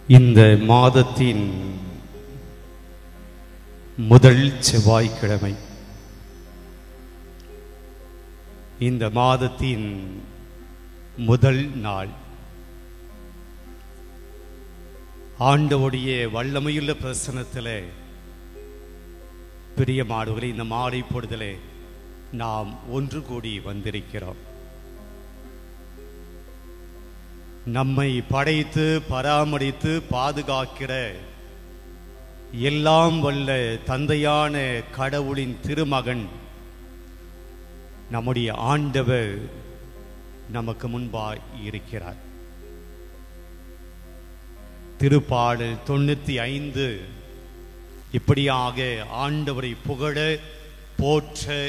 இந்த மாதத்தின் முதல் செவ்வாய்க்கிழமை, இந்த மாதத்தின் முதல் நாள், ஆண்டவருடைய வல்லமையுள்ள பிரசன்னத்திலே பிரியமானவர்களே, இந்த மாலை பொழுதிலே நாம் ஒன்று கூடி வந்திருக்கிறோம். நம்மை படைத்து பராமரித்து பாதுகாக்கிற எல்லாம் வல்ல தந்தையான கடவுளின் திருமகன் நம்முடைய ஆண்டவர் நமக்கு முன்பாய் இருக்கிறார். திருப்பாடல் 95 இப்படியாக ஆண்டவரை புகழ போற்ற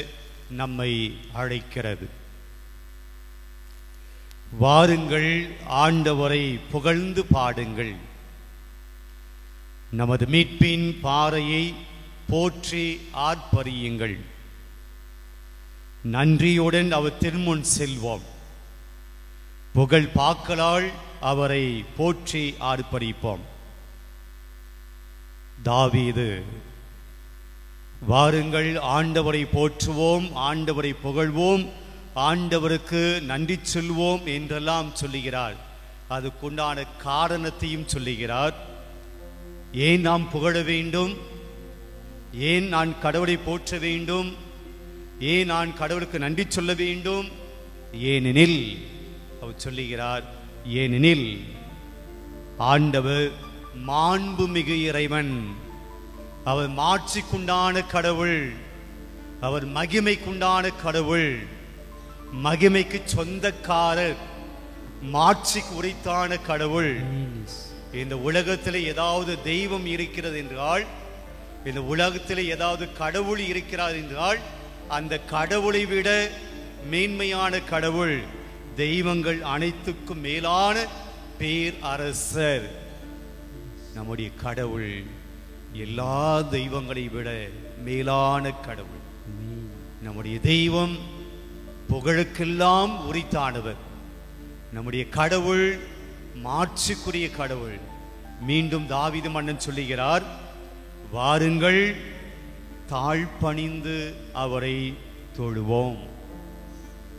நம்மை அழைக்கிறது. வாருங்கள், ஆண்டவரை புகழ்ந்து பாடுங்கள், நமது மீட்பின் பாறையை போற்றி ஆர்ப்பரியுங்கள். நன்றியுடன் அவர் திருமுன் செல்வோம், புகழ் பாக்களால் அவரை போற்றி ஆர்ப்பரிப்போம். தாவீது, வாருங்கள் ஆண்டவரை போற்றுவோம், ஆண்டவரை புகழ்வோம், ஆண்டவருக்கு நன்றி சொல்வோம் என்றெல்லாம் சொல்லுகிறார். அதுக்குண்டான காரணத்தையும் சொல்லுகிறார். ஏன் நாம் புகழ வேண்டும், ஏன் நான் கடவுளை போற்ற வேண்டும், ஏன் நான் கடவுளுக்கு நன்றி சொல்ல வேண்டும், ஏனெனில் அவர் சொல்லுகிறார், ஏனெனில் ஆண்டவர் மாண்புமிகு இறைவன், அவர் மாட்சிக்குண்டான கடவுள், அவர் மகிமைக்குண்டான கடவுள், மகிமைக்கு சொந்தக்காரர், மாட்சிக்கு உரித்தான கடவுள். இந்த உலகத்தில் ஏதாவது தெய்வம் இருக்கிறது என்றால், இந்த உலகத்தில் ஏதாவது கடவுள் இருக்கிறார் என்றால், அந்த கடவுளை விட மேன்மையான கடவுள், தெய்வங்கள் அனைத்துக்கும் மேலான பேர் அரசர் நம்முடைய கடவுள். எல்லா தெய்வங்களை விட மேலான கடவுள் நம்முடைய தெய்வம். புகழுக்கெல்லாம் உரித்தானவர் நம்முடைய கடவுள், மாட்சிக்குரிய கடவுள். மீண்டும் தாவீது மன்னன் சொல்லுகிறார், வாருங்கள் தாழ்பணிந்து அவரை தொழுவோம்.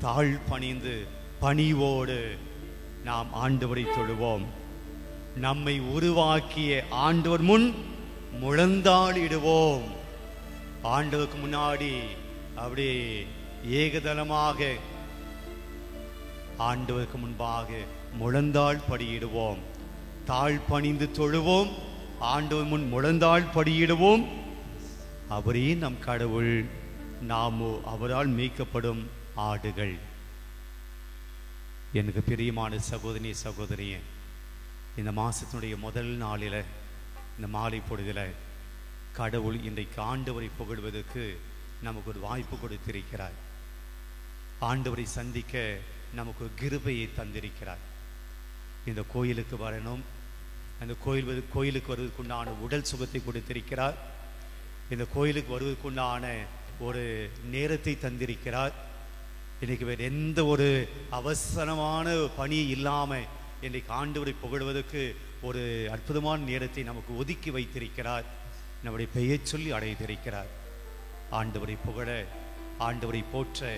தாழ்பணிந்து பணிவோடு நாம் ஆண்டவரை தொழுவோம். நம்மை உருவாக்கிய ஆண்டவர் முன் முழந்தாளிடுவோம். ஆண்டவருக்கு முன்னாடி அப்படியே ஏகதனமாக ஆண்டவருக்கு முன்பாக முழந்தாள் படியிடுவோம். தாழ் பணிந்து தொழுவோம், ஆண்டவர் முன் முழந்தாள் படியிடுவோம். அவரே நம் கடவுள், நாமோ அவரால் மேய்க்கப்படும் ஆடுகள். எனக்கு பிரியமான சகோதரி சகோதரியே, இந்த மாசத்தினுடைய முதல் நாளில், இந்த மாலை பொழுதில் கடவுள் இன்றைக்கு ஆண்டவரை புகழ்வதற்கு நமக்கு ஒரு வாய்ப்பு கொடுத்திருக்கிறார். ஆண்டவரை சந்திக்க நமக்கு ஒரு கிருபையை தந்திருக்கிறார். இந்த கோயிலுக்கு வரணும், அந்த கோயிலுக்கு வருவதற்குண்டான உடல் சுகத்தை கொடுத்திருக்கிறார். இந்த கோயிலுக்கு வருவதற்குண்டான ஒரு நேரத்தை தந்திருக்கிறார். இன்னைக்கு வேறு எந்த ஒரு அவசரமான பணி இல்லாமல் இன்றைக்கு ஆண்டவரை புகழ்வதற்கு ஒரு அற்புதமான நேரத்தை நமக்கு ஒதுக்கி வைத்திருக்கிறார். நம்முடைய பெயர் சொல்லி அடைத்திருக்கிறார். ஆண்டவரை புகழ, ஆண்டவரை போற்ற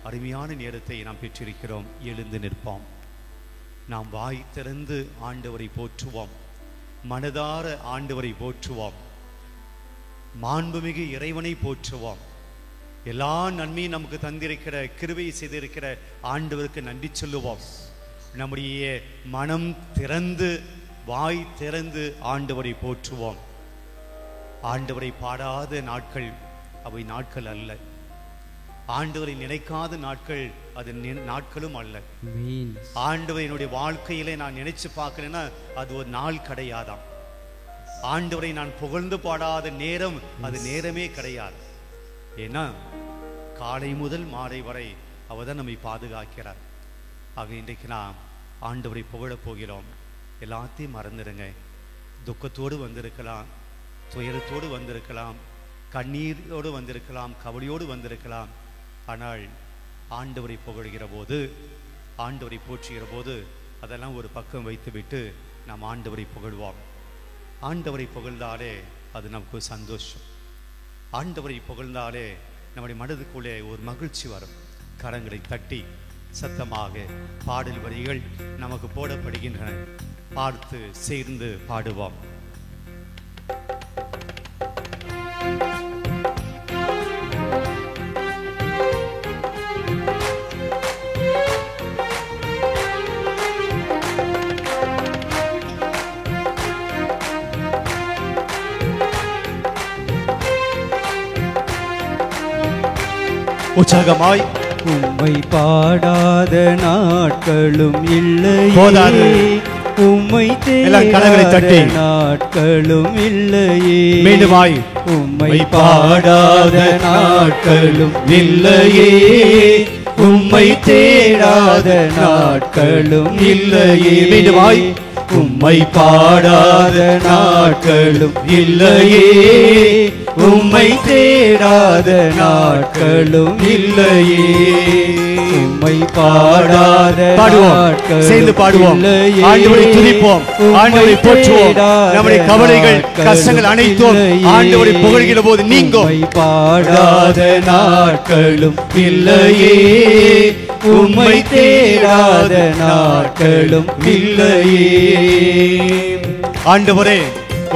அருமையான நேரத்தை நாம் பெற்றிருக்கிறோம். எழுந்து நிற்போம், நாம் வாய் திறந்து ஆண்டவரை போற்றுவோம், மனதார ஆண்டவரை போற்றுவோம், மாண்புமிகு இறைவனை போற்றுவோம். எல்லா நன்மையும் நமக்கு தந்திருக்கிற, கிருபையை செய்திருக்கிற ஆண்டவருக்கு நன்றி சொல்லுவோம். நம்முடைய மனம் திறந்து, வாய் திறந்து ஆண்டவரை போற்றுவோம். ஆண்டவரை பாடாத நாட்கள் அவை நாட்கள் அல்ல, ஆண்டவரை நினைக்காத நாட்கள் அது நாட்களும் அல்ல. ஆண்டவரை என்னுடைய வாழ்க்கையிலே நான் நினைச்சு பார்க்கிறேன்னா அது ஒரு நாள் கிடையாதாம். ஆண்டவரை நான் புகழ்ந்து பாடாத நேரம் அது நேரமே கிடையாது. ஏன்னா காலை முதல் மாலை வரை அவர் தான் நம்மை பாதுகாக்கிறார். ஆக இன்றைக்கு நாம் ஆண்டவரை புகழப் போகிறோம். எல்லாத்தையும் மறந்துடுங்க. துக்கத்தோடு வந்திருக்கலாம், துயரத்தோடு வந்திருக்கலாம், கண்ணீரோடு வந்திருக்கலாம், கவலையோடு வந்திருக்கலாம். ஆனால் ஆண்டவரை புகழ்கிற போது, ஆண்டவரை போற்றுகிற போது அதெல்லாம் ஒரு பக்கம் வைத்துவிட்டு நாம் ஆண்டவரை புகழ்வோம். ஆண்டவரை புகழ்ந்தாலே அது நமக்கு சந்தோஷம். ஆண்டவரை புகழ்ந்தாலே நம்முடைய மனதுக்குள்ளே ஒரு மகிழ்ச்சி வரும். கரங்களை தட்டி சத்தமாக பாடல் வரிகள் நமக்கு போடப்படுகின்றன. பார்த்து சேர்ந்து பாடுவோம். உற்சாகமாய் உம்மை பாடாத நாட்களும் இல்லையே, போதாது. உம்மை கரங்களை தட்டி நாட்களும் இல்லையே, மீண்டுமாய் உம்மை பாடாத நாட்களும் இல்லையே, உம்மை தேடாத நாட்களும் இல்லையே, மீண்டுமாய் உம்மை பாடாத நாட்களும் இல்லையே, உம்மை தேடாத நாட்களும் இல்லையே, உம்மை பாடாத பாடுவோம், சேர்ந்து பாடுவோம். ஆண்டவரை துதிப்போம், ஆண்டவரை போற்றுவோம். நம்முடைய கவலைகள் கஷ்டங்கள் அனைத்தும் ஆண்டவரை புகழ்கிற போது நீங்கும். உம்மை பாடாத நாட்களும் இல்லையே, உம்மை தேடாத நாட்களும் இல்லையே. ஆண்டவரே,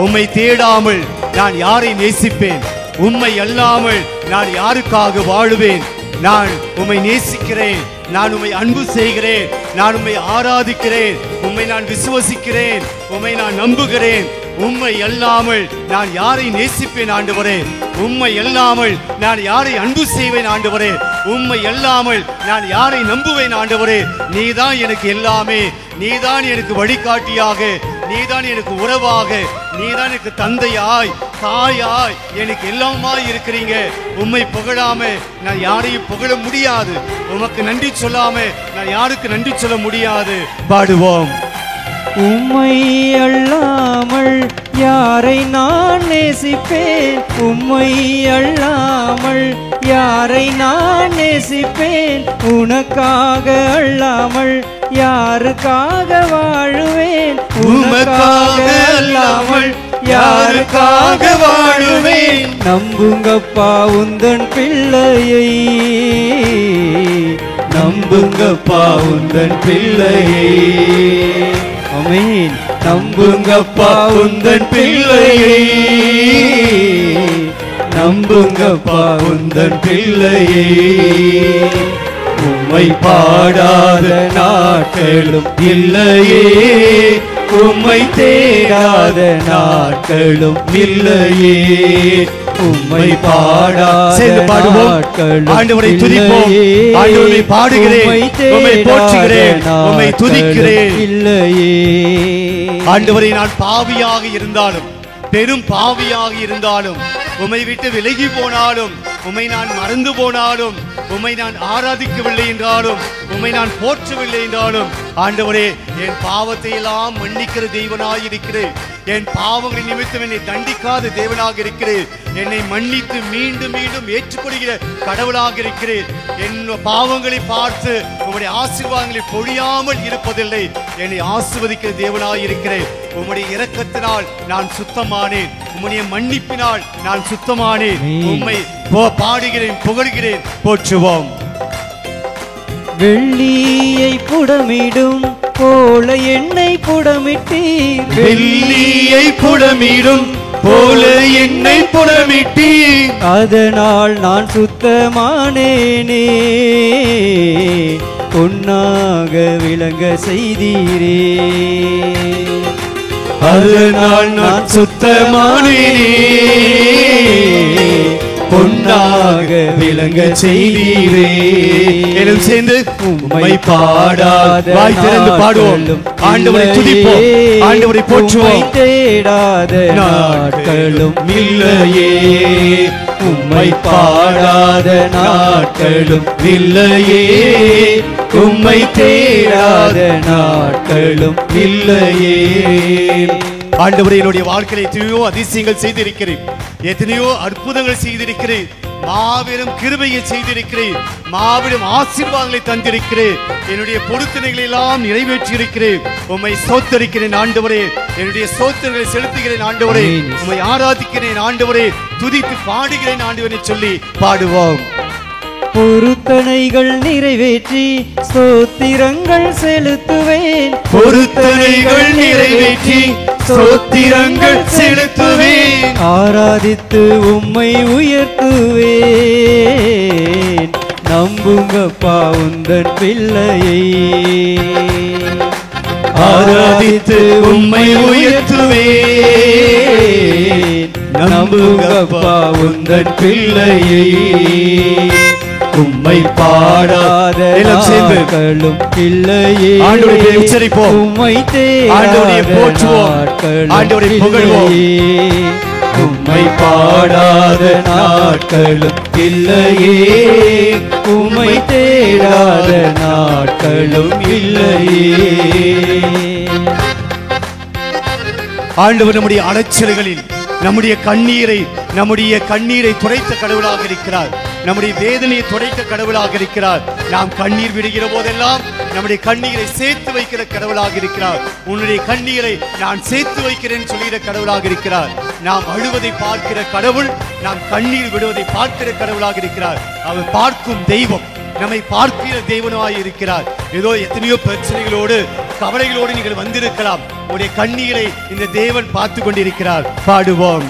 உம்மை தேடாமல் நான் யாரை நேசிப்பேன்? உம்மை அல்லாமல் நான் யாருக்காக வாழுவேன்? நான் உம்மை நேசிக்கிறேன், நான் உம்மை அன்பு செய்கிறேன், நான் உம்மை ஆராதிக்கிறேன், உம்மை நான் விசுவசிக்கிறேன், உம்மை நான் நம்புகிறேன். உம்மை அல்லாமல் நான் யாரை நேசிப்பேன் ஆண்டவரே? உம்மை அல்லாமல் நான் யாரை அன்பு செய்வேன் ஆண்டவரே? உம்மை அல்லாமல் நான் யாரை நம்புவேன் ஆண்டவரே? நீதான் எனக்கு எல்லாமே, நீதான் எனக்கு வழிகாட்டியாக, நீதான் எனக்கு உறவாக, நீதான் எனக்கு தந்தையாய் தாயாய் எனக்கு எல்லாமாய் இருக்கிறீங்க. உம்மை புகழாம நான் யாரையும் புகழ முடியாது. உமக்கு நன்றி சொல்லாம நான் யாருக்கு நன்றி சொல்ல முடியாது. பாடுவோம். உம்மை அல்லாமல் யாரை நான் நேசிப்பேன்? உம்மை அல்லாமல் யாரை நான் நேசிப்பேன்? உனக்காக அல்லாமல் யாருக்காக வாழுவேன்? உமக்காக அல்லாமல் யாருக்காக வாழுவேன்? நம்புங்கப்பா உந்தன் பிள்ளையை, நம்புங்கப்பா உந்தன் பிள்ளையை. ஆமென். நம்புங்கப்பா உந்தன் பிள்ளையை, நம்புங்கப்பா உந்தன் பிள்ளையை. உம்மை பாடாத நாட்களும் இல்லையே, உம்மை தேடாத நாட்களும் இல்லையே, உம்மை பாடாத நாட்களும் ஆண்டவரை துதிப்போம். ஆண்டவரை பாடுகிறேன், உம்மை போற்றுகிறேன், உம்மை துதிக்கிறேன். இல்லையே. ஆண்டவரை நான் பாவியாக இருந்தாலும், பெரும் பாவியாக இருந்தாலும், உம்மை விட்டு விலகி போனாலும், உம்மை நான் மறந்து போனாலும், உம்மை நான் ஆராதிக்கவில்லை என்றாலும், உம்மை நான் போற்றவில்லை என்றாலும், ஆண்டவரே என் பாவத்தை எல்லாம் மன்னிக்கிற தேவனாய் இருக்கிறேன். என் பாவங்களின் நிமித்தம் என்னை தண்டிக்காத தேவனாக இருக்கிறேன். என்னை மன்னித்து மீண்டும் மீண்டும் ஏற்றுக்கொள்கிற கடவுளாக இருக்கிறேன். என் பாவங்களை பார்த்து உம்முடைய ஆசீர்வாதங்களை பொழியாமல் இருப்பதில்லை. என்னை ஆசீர்வதிக்கிற தேவனாய் இருக்கிறேன். உம்முடைய இரக்கத்தினால் நான் சுத்தமானேன், உம்முடைய மன்னிப்பினால் நான் சுத்தமானேன். உம்மை பாடுகிறேன், புகழ்கிறேன், போற்றுவோம். வெள்ளியை புடமிடும் போல என்னை புடமிட்டீர், வெள்ளியை புடமிடும் போல என்னை புடமிட்டீர். அதனால் நான் சுத்தமானேனே, பொன்னாக விளங்க செய்தீரே. அதனால் நான் சுத்தமானேனே, பொன்னாக விளங்க செய்தீரே. எல்லாம் சேர்ந்து உம்மை பாடாத, வாய் திறந்து பாடுவோம். ஆண்டவரை துதிப்போம், ஆண்டவரை போற்றுவோம். தேடாத நாட்களும் இல்லையே, உம்மை பாடாத நாட்களும் இல்லையே, உம்மை தேடாத நாட்களும் இல்லையே. ஆண்டவரே, என்னுடைய வாழ்க்கையில் எத்தனையோ அதிசயங்கள் செய்திருக்கிறேன், எத்தனையோ அற்புதங்கள் செய்திருக்கிறேன். மாபெரும் கிருபையை செய்திருக்கிறேன், மாபெரும் ஆசீர்வாதங்களை தந்திருக்கிறேன், என்னுடைய பொருத்தனைகளை எல்லாம் நிறைவேற்றி இருக்கிறேன். உம்மை ஸ்தோத்தரிக்கிறேன் ஆண்டவரே, என்னுடைய ஸ்தோத்திரங்களை செலுத்துகிறேன் ஆண்டவரே, உம்மை ஆராதிக்கிறேன் ஆண்டவரே, துதித்து பாடுகிறேன் ஆண்டவரே சொல்லி பாடுவோம். பொருத்தனைகள் நிறைவேற்றி ஸ்தோத்திரங்கள் செலுத்துவேன், பொருத்தனைகள் நிறைவேற்றி ஸ்தோத்திரங்கள் செலுத்துவேன், ஆராதித்து உம்மை உயர்த்துவேன், நம்புங்கப்பா உந்தன் பிள்ளையை, ஆராதித்து உம்மை உயர்த்துவேன், நம்புங்கப்பா உந்தன் பிள்ளையை, உம்மை பாடாத நாட்களும் இல்லையே, ஆண்டவரை உச்சரிப்போம், உம்மை ஆண்டவரை போற்றுவோம், ஆண்டவரை புகழ்வோம். உம்மை பாடாத நாட்களும் இல்லையே, உம்மை தேடாத நாட்களும் இல்லையே. ஆண்டவர் நம்முடைய அலைச்சல்களில் நம்முடைய கண்ணீரை துடைத்த கடவுளாக இருக்கிறார், நம்முடைய வேதனையை துடைக்க கடவுளாக இருக்கிறார். நாம் கண்ணீர் விடுகிற போதெல்லாம் நம்முடைய கண்ணீரை சேர்த்து வைக்கிற கடவுளாக இருக்கிறார். உன்னுடைய கண்ணீரை நான் சேர்த்து வைக்கிறேன் சொல்கிற கடவுளாக இருக்கிறார். நாம் அழுவதை பார்க்கிற கடவுள், நாம் கண்ணீர் விடுவதை பார்க்கிற கடவுளாக இருக்கிறார். அவர் பார்க்கும் தெய்வம், நம்மை பார்க்கிற தெய்வனாய் இருக்கிறார். ஏதோ எத்தனையோ பிரச்சனைகளோடு கவலைகளோடு நீங்கள் வந்திருக்கலாம், உடைய கண்ணீரை இந்த தேவன் பார்த்து கொண்டிருக்கிறார். பாடுவோம்.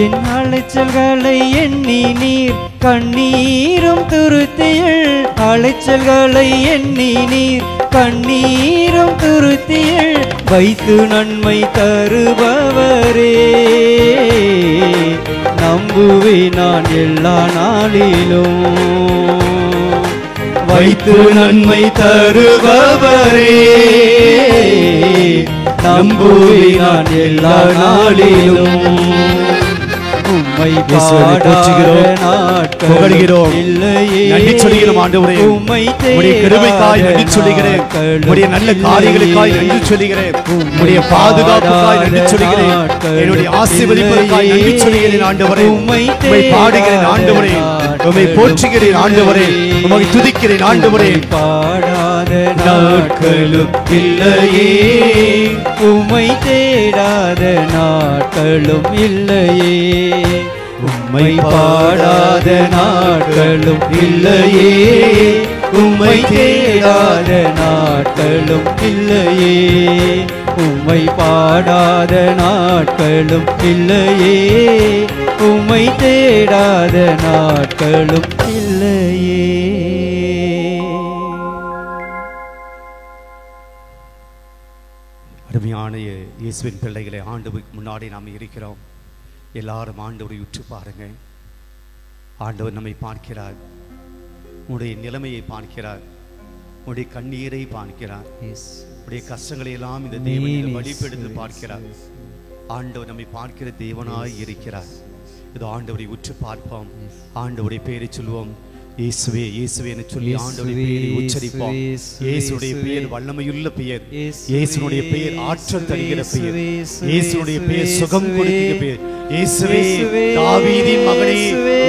என் அலைச்சல்களை எண்ணி நீர் கண்ணீரும் துருத்தியள், அலைச்சல்களை எண்ணி நீர் கண்ணீரும் துருத்தியள், வைத்து நன்மை தருபவரே, நம்புவே நான் எல்லா நாளிலும், வைத்து நன்மை தருபவரே, நம்புவே நான் எல்லா நாளிலும், உம்மை புகழ்கிறோம், நன்றி சொல்கிறோம் ஆண்டவரே, உம்முடைய கிருபைக்காய் நன்றி சொல்கிறேன், உம்முடைய நல்ல காரியங்களுக்காய் நன்றி சொல்கிறேன், உம்முடைய பாதுகாப்புக்காய் நன்றி சொல்கிறேன், என்னுடைய ஆசீர்வதிப்பதற்காய் நன்றி சொல்கிறேன் ஆண்டவரே, உம்மை பாடுகிறேன் ஆண்டவரே, உம்மை போற்றுகிறேன் ஆண்டவரே, உம்மை துதிக்கிறேன் ஆண்டவரே. பாடாத நாட்களும் இல்லையே, உம்மை தேடாத நாட்களும் இல்லையே, உம்மை பாடாத நாட்களும் இல்லையே, உம்மை தேடாத நாட்களும் இல்லையே, உம்மை பாடாத நாட்களும் இல்லையே, உம்மை தேடாத நாட்களும் இல்லையே. அருமையான இயேசுவின் பிள்ளைகளை, ஆண்டவருக்கு முன்னாடி நாம் இருக்கிறோம். எல்லாரும் ஆண்டவரை உற்று பாருங்க. ஆண்டவர் நம்மை பார்க்கிறார், உன்னுடைய நிலைமையை பார்க்கிறார், உன்னுடைய கண்ணீரை பார்க்கிறார், உன்னுடைய கஷ்டங்களை எல்லாம் இந்த தேவன் வழிபெடுத்து பார்க்கிறார். ஆண்டவர் நம்மை பார்க்கிற தேவனாய் இருக்கிறார். இது ஆண்டவரை உற்று பார்ப்போம், ஆண்டவருடைய பெயரை சொல்லுவோம். இயேசுவே இயேசுவே என சொல்லி ஆண்டவருடைய பெயரை உச்சரிப்போம். இயேசுடைய பெயர் வல்லமையுள்ள பெயர், இயேசுடைய பெயர் ஆற்றல் தருகிற பெயர், இயேசுடைய பெயர் சுகம் கொடுக்கிற பெயர். இயேசுவே தாவீதின் மகனே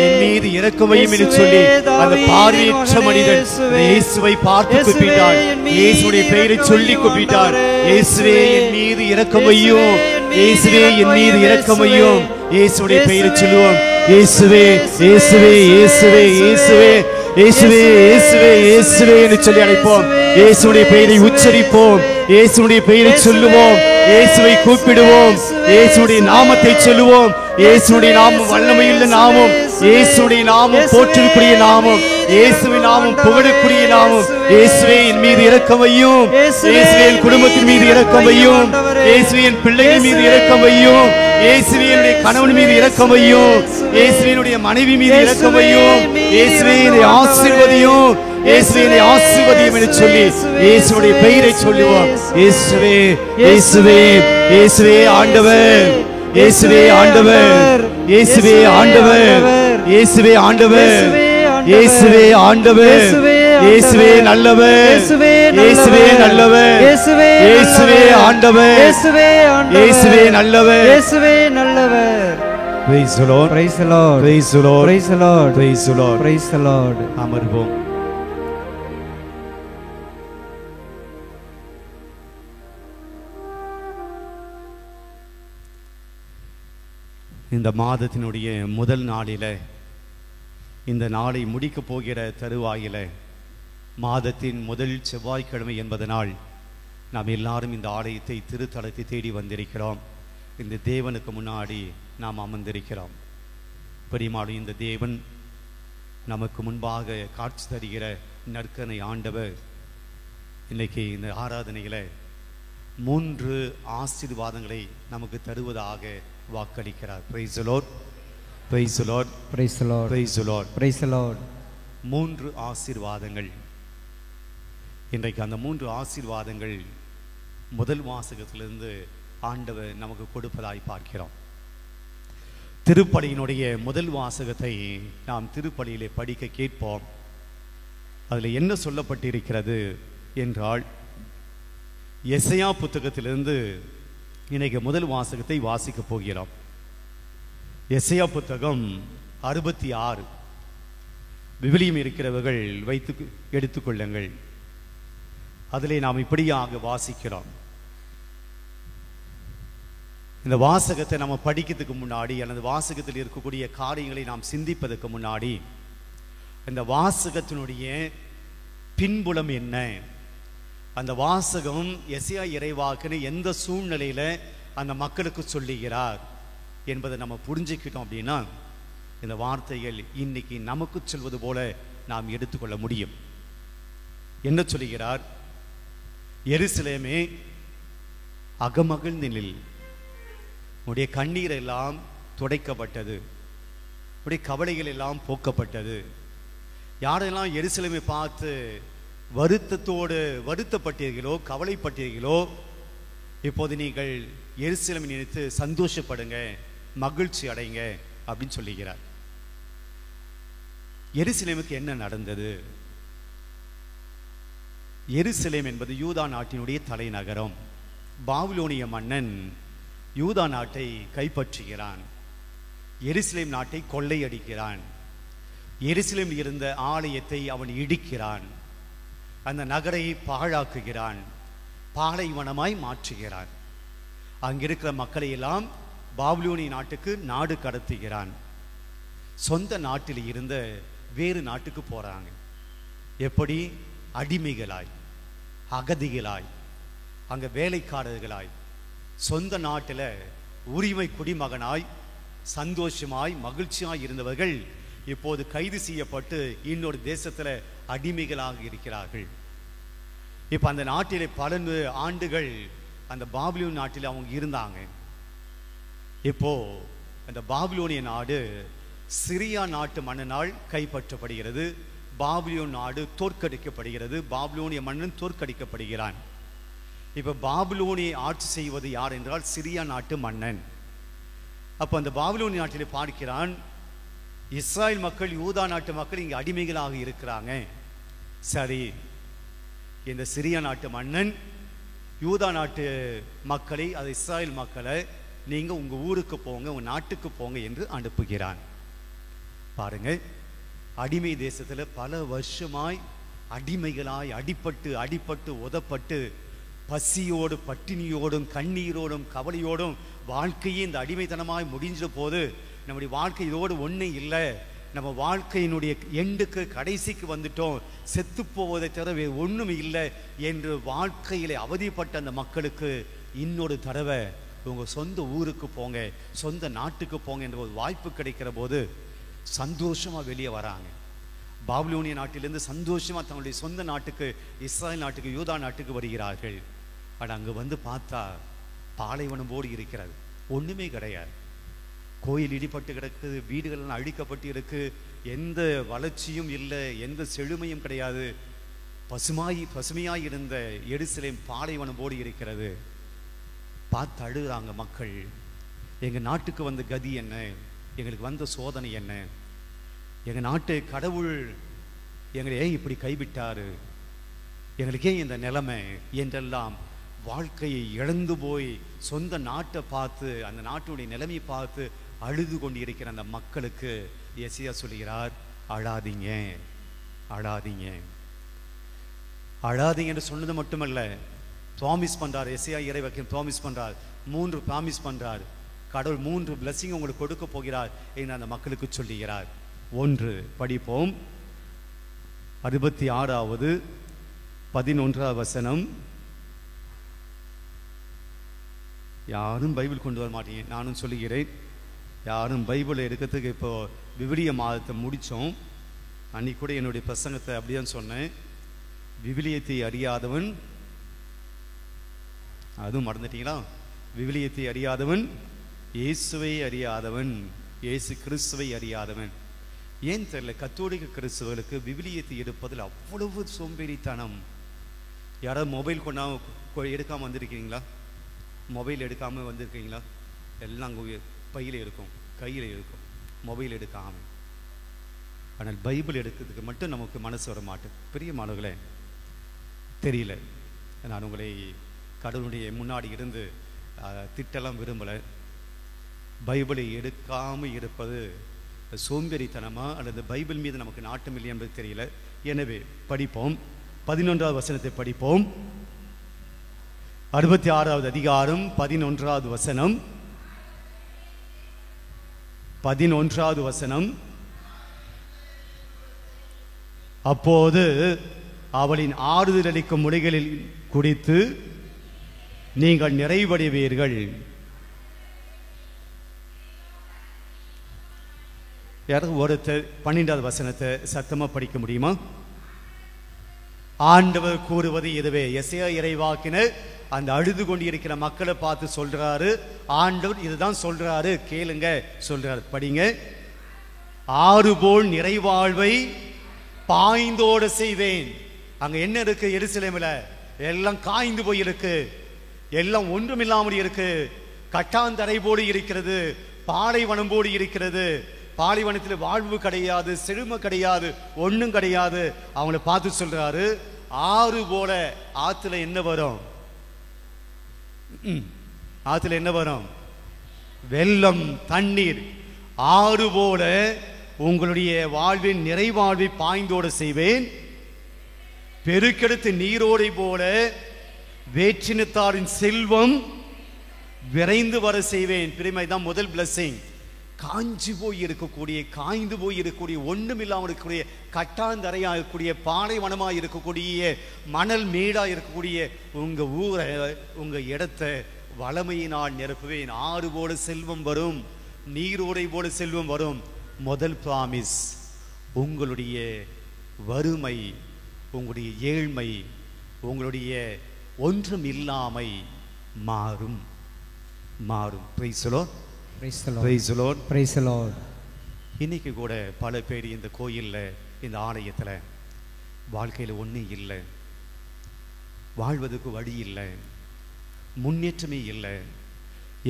என் மீது இரக்கமையும் என்று சொல்லி அந்த பார்வையற்ற மனிதன் இயேசுவை பார்த்து கூப்பிட்டார். இயேசுடைய பெயரை சொல்லி கூப்பிட்டார். இயேசுவே என் மீது இரக்கமையும், இயேசுவே என் மீது இரக்கமையும். இயேசுடைய பெயரை சொல்லுவோம். இயேசுவே இயேசுவே இயேசுவே இயேசுவே இயேசுவே இயேசுவே இயேசுவே என்று சொல்லி அழைப்போம். இயேசுடைய பெயரை உச்சரிப்போம், இயேசுடைய பெயரை சொல்லுவோம், இயேசுவை கூப்பிடுவோம், இயேசுடைய நாமத்தை சொல்லுவோம். இயேசுடைய நாமம் வல்லமையுள்ள நாமம், இயேசுடைய நாமம் போற்றக்கூடிய நாமம், இயேசுவின் நாமம் புகழக்கூடிய நாமம். இயேசுவே என் மீது இரக்கம் வையும், இயேசுவே என் குடும்பத்தின் மீது இரக்கம் வையும், இயேசுவே என் பிள்ளைகள் மீது இரக்கம் வையும், இயேசுவே என்னுடைய கணவன் மீது இரக்கம் வையும், இயேசுவினுடைய மனைவி மீது இரக்கம் வையும், இயேசுவே என்னை ஆசீர்வதியும், இயேசுவே என்னை ஆசீர்வதியும் என்று சொல்லி இயேசுடைய பெயரை சொல்லுவோம். இயேசுவே இயேசுவே இயேசுவே ஆண்டவர், இயேசுவே ஆண்டவர், இயேசுவே ஆண்டவர், இயேசுவே ஆண்டவர், இயேசுவே ஆண்டவர், இயேசுவே நல்லவர், இயேசுவே நல்லவர், இயேசுவே ஆண்டவர், இயேசுவே நல்லவர், இயேசுவே நல்லவர். Praise the Lord. Praise the Lord. Praise the Lord. Praise the Lord. Praise the Lord. Praise the Lord. அமர்வோம். இந்த மாதத்தினுடைய முதல் நாளில, இந்த நாளை முடிக்கப் போகிற தருவாயில, மாதத்தின் முதல் செவ்வாய்க்கிழமை என்பதனால் நாம் எல்லாரும் இந்த ஆலயத்தை திருத்தலத்தை தேடி வந்திருக்கிறோம். இந்த தேவனுக்கு முன்னாடி நாம் அமர்ந்திருக்கிறோம். பெரியமாளும் இந்த தேவன் நமக்கு முன்பாக காட்சி தருகிற நற்கனை ஆண்டவர் இன்னைக்கு இந்த ஆராதனையில் 3 ஆசீர்வாதங்களை நமக்கு தருவதாக வாக்களிக்கிறார். Praise the Lord. Praise the Lord. Praise the Lord. Praise the Lord. Praise the Lord. 3 ஆசீர்வாதங்கள். இன்றைக்கு அந்த 3 ஆசீர்வாதங்கள் முதல் வாசகத்திலிருந்து ஆண்டவர் நமக்கு கொடுப்பதாய் பார்க்கிறோம். திருப்பலியினுடைய முதல் வாசகத்தை நாம் திருப்பலியிலே படிக்க கேட்போம். அதில் என்ன சொல்லப்பட்டிருக்கிறது என்றால், எசையா புத்தகத்திலிருந்து இன்னைக்கு முதல் வாசகத்தை வாசிக்க போகிறோம். எசையா புத்தகம் 66. விவிலியம் இருக்கிறவர்கள் வைத்து எடுத்துக்கொள்ளுங்கள். அதிலே நாம் இப்படியாக வாசிக்கிறோம். இந்த வாசகத்தை நம்ம படிக்கிறதுக்கு முன்னாடி, அல்லது வாசகத்தில் இருக்கக்கூடிய காரியங்களை நாம் சிந்திப்பதற்கு முன்னாடி, இந்த வாசகத்தினுடைய பின்புலம் என்ன, அந்த வாசகம் எசையா இறைவாக்குன்னு எந்த சூழ்நிலையில அந்த மக்களுக்கு சொல்லுகிறார் என்பதை நம்ம புரிஞ்சுக்கிட்டோம் அப்படின்னா, இந்த வார்த்தைகள் இன்னைக்கு நமக்கு சொல்வது போல நாம் எடுத்துக்கொள்ள முடியும். என்ன சொல்லுகிறார்? எருசலேமே அகமகிழ்ந்து நில், உடைய கண்ணீர் எல்லாம் துடைக்கப்பட்டது, உடைய கவலைகள் எல்லாம் போக்கப்பட்டது. யாரெல்லாம் எருசலேமை பார்த்து வருத்தத்தோடு வருத்தப்பட்டீர்களோ, கவலைப்பட்டீர்களோ, இப்போது நீங்கள் எருசலேமை நினைத்து சந்தோஷப்படுங்க, மகிழ்ச்சி அடைங்க அப்படின்னு சொல்லுகிறார். எருசலேமுக்கு என்ன நடந்தது? எருசலேம் என்பது யூதா நாட்டினுடைய தலைநகரம். பாபிலோனிய மன்னன் யூதா நாட்டை கைப்பற்றுகிறான். எருசலேம் நாட்டை கொள்ளையடிக்கிறான். எருசலேமில் இருந்த ஆலயத்தை அவன் இடிக்கிறான். அந்த நகரை பாழாக்குகிறான், பாலைவனமாய் மாற்றுகிறான். அங்கிருக்கிற மக்களை எல்லாம் பாபிலோனிய நாட்டுக்கு நாடு கடத்துகிறான். சொந்த நாட்டில் இருந்த வேறு நாட்டுக்கு போறாங்க. எப்படி? அடிமைகளாய், அகதிகளாய், அங்க வேலைக்காரர்களாய், சொந்த நாட்டில் உரிமை குடிமகனாய் சந்தோஷமாய் மகிழ்ச்சியாய் இருந்தவர்கள் இப்போது கைது செய்யப்பட்டு இன்னொரு தேசத்தில் அடிமைகளாக இருக்கிறார்கள். இப்போ அந்த நாட்டிலே 12 ஆண்டுகள் அந்த பாபிலோன் நாட்டில் அவங்க இருந்தாங்க. இப்போ அந்த பாபிலோனிய நாடு சிரியா நாட்டு மன்னனால் கைப்பற்றப்படுகிறது. பாபிலோன் நாடு தோற்கடிக்கப்படுகிறது. பாபிலோனிய மன்னன் தோற்கடிக்கப்படுகிறான். இப்போ பாபிலோனியை ஆட்சி செய்வது யார் என்றால் சிரியா நாட்டு மன்னன். அப்போ அந்த பாபிலோனிய நாட்டிலே பார்க்கிறான், இஸ்ராயல் மக்கள், யூதா நாட்டு மக்கள் இங்கே அடிமைகளாக இருக்கிறாங்க. சரி, இந்த சிரியா நாட்டு மன்னன் யூதா நாட்டு மக்களை, அது இஸ்ராயல் மக்களை, நீங்க உங்க ஊருக்கு போங்க, உங்க நாட்டுக்கு போங்க என்று அனுப்புகிறான். பாருங்க, அடிமை தேசத்துல பல வருஷமாய் அடிமைகளாய் அடிபட்டு உதப்பட்டு பசியோடு பட்டினியோடும் கண்ணீரோடும் கவலையோடும் வாழ்க்கையே இந்த அடிமைத்தனமாய் முடிஞ்ச போது, நம்முடைய வாழ்க்கை இதோடு ஒன்றும் இல்லை, நம்ம வாழ்க்கையினுடைய எண்டுக்கு கடைசிக்கு வந்துட்டோம், செத்து போவதை தவிர வேறு ஒன்றும் இல்லை என்று வாழ்க்கையிலே அவதிப்பட்ட அந்த மக்களுக்கு இன்னொரு தடவை உங்க சொந்த ஊருக்கு போங்க, சொந்த நாட்டுக்கு போங்க என்ற ஒரு வாய்ப்பு கிடைக்கிற போது சந்தோஷமா வெளியே வராங்க. பாபிலோனிய நாட்டிலிருந்து சந்தோஷமா தங்களுடைய சொந்த நாட்டுக்கு, இஸ்ராயல் நாட்டுக்கு, யூதா நாட்டுக்கு வருகிறார்கள். ஆனால் அங்கே வந்து பார்த்தா பாலைவனம் போடு இருக்கிறது, ஒன்றுமே கிடையாது. கோயில் இடிப்பட்டு கிடக்குது, வீடுகள் அழிக்கப்பட்டு இருக்கு, எந்த வளர்ச்சியும் இல்லை, எந்த செழுமையும் கிடையாது. பசுமையாய் இருந்த எருசலேம் பாலைவனம் போடு இருக்கிறது. பார்த்து அழுகிறாங்க மக்கள். எங்கள் நாட்டுக்கு வந்த கதி என்ன, எங்களுக்கு வந்த சோதனை என்ன, எங்கள் நாட்டு கடவுள் எங்களை ஏன் இப்படி கைவிட்டாரு, எங்களுக்கே இந்த நிலைமை என்றெல்லாம் வாழ்க்கையை இழந்து போய் சொந்த நாட்டை பார்த்து, அந்த நாட்டுடைய நிலைமையை பார்த்து அழுது கொண்டு இருக்கிற அந்த மக்களுக்கு எசையா சொல்கிறார், அழாதீங்க, அழாதீங்க, அழாதீங்க என்று சொன்னது மட்டுமல்ல, ப்ராமிஸ் பண்றார். எசையா இறைவாக்கியம் ப்ராமிஸ் பண்றார், 3 ப்ராமிஸ் பண்றார். கடவுள் 3 பிளஸிங் உங்களுக்கு கொடுக்க போகிறார் என்று அந்த மக்களுக்கு சொல்லுகிறார். 1 படிப்போம். 66வது 11வது வசனம். யாரும் பைபிள் கொண்டு வர மாட்டீங்க, நானும் சொல்லுகிறேன். யாரும் பைபிளை எடுக்கிறதுக்கு இப்போ விவிலிய மாதத்தை முடித்தோம். அன்னைக்கு கூட என்னுடைய பிரசங்கத்தை அப்படிதான் சொன்னேன். விவிலியத்தை அறியாதவன், அதுவும் மறந்துட்டீங்களா? விவிலியத்தை அறியாதவன் இயேசுவை அறியாதவன், இயேசு கிறிஸ்துவை அறியாதவன். ஏன் தெரியல, கத்தோலிக்க கிறிஸ்துவர்களுக்கு விவிலியத்தை எடுப்பதில் அவ்வளவு சோம்பேறித்தனம். யாராவது மொபைல் எடுக்காமல் வந்திருக்கீங்களா? மொபைல் எடுக்காமல் வந்திருக்கீங்களா? எல்லாம் பையில் இருக்கும், கையில் இருக்கும், மொபைல் எடுக்காமல். ஆனால் பைபிள் எடுக்கிறதுக்கு மட்டும் நமக்கு மனசு வர மாட்டேன். பெரிய மாணவர்களே, தெரியல. நான் உங்களை கடவுளுடைய முன்னாடி இருந்து திட்டெல்லாம் விரும்பலை. பைபிளை எடுக்காமல் இருப்பது சோம்பேறித்தனமா அல்லது பைபிள் மீது நமக்கு நாட்டம் இல்லை என்பது தெரியல. எனவே படிப்போம். 11வது வசனத்தை படிப்போம். 66வது அதிகாரம் 11வது வசனம். 11வது வசனம். அப்போது அவளின் ஆறுதல் அளிக்கும் முறைகளில் குடித்து நீங்கள் நிறைவடைவீர்கள். யாரும் ஒருத்தர் 12வது வசனத்தை சத்தமா படிக்க முடியுமா? ஆண்டவர் கூறுவது இதுவே. எசையா இறைவாக்கினர் அந்த அழுது கொண்டிருக்கிற மக்களை பார்த்து சொல்றாரு. ஆண்டவர் இதுதான் சொல்றாரு, கேளுங்க சொல்றாரு. படிங்க. ஆறு போல் நிறைவாழ்வை பாய்ந்தோட செய்வேன். அங்க என்ன இருக்கு? எருசலேமில் எல்லாம் காய்ந்து போயிருக்கு, எல்லாம் ஒன்றுமில்லாமல் இருக்கு, கட்டாந்தரை போடு இருக்கிறது, பாலைவனம் போடு இருக்கிறது. பாலைவனத்தில் வாழ்வு கிடையாது, செழுமை கிடையாது, ஒன்றும் கிடையாது. அவங்கள பார்த்து சொல்றாரு, ஆறு போல. ஆத்துல என்ன வரும்? ஆத்துல என்ன வரும்? வெள்ளம், தண்ணீர். ஆறு போல உங்களுடைய வாழ்வின் நிறைவாழ்வை பாய்ந்தோட செய்வேன். பெருக்கெடுத்து நீரோடை போல வேற்றினத்தாரின் செல்வம் விரைந்து வர செய்வேன். பிரிமை தான் முதல் பிளஸிங். காஞ்சி போய் இருக்கக்கூடிய, காய்ந்து போய் இருக்கக்கூடிய, ஒன்றும் இல்லாமல் இருக்கக்கூடிய, கட்டாந்தரையாக இருக்கக்கூடிய, பாலைவனமாக இருக்கக்கூடிய, மணல் மேடாக இருக்கக்கூடிய உங்க ஊரை, உங்க இடத்த வளமையினால் நிரப்புவேன். ஆறு போல செல்வம் வரும், நீரோடை போல செல்வம் வரும். முதல் ப்ராமிஸ், உங்களுடைய வறுமை, உங்களுடைய ஏழ்மை, உங்களுடைய ஒன்றும் இல்லாமை மாறும், மாறும். Price the Lord, praise the Lord, praise the Lord. இன்னைக்கு கூட பல பேர் இந்த கோயிலில், இந்த ஆலயத்தில் வாழ்க்கையில் ஒன்றும் இல்லை, வாழ்வதற்கு வழி இல்லை, முன்னேற்றமே இல்லை.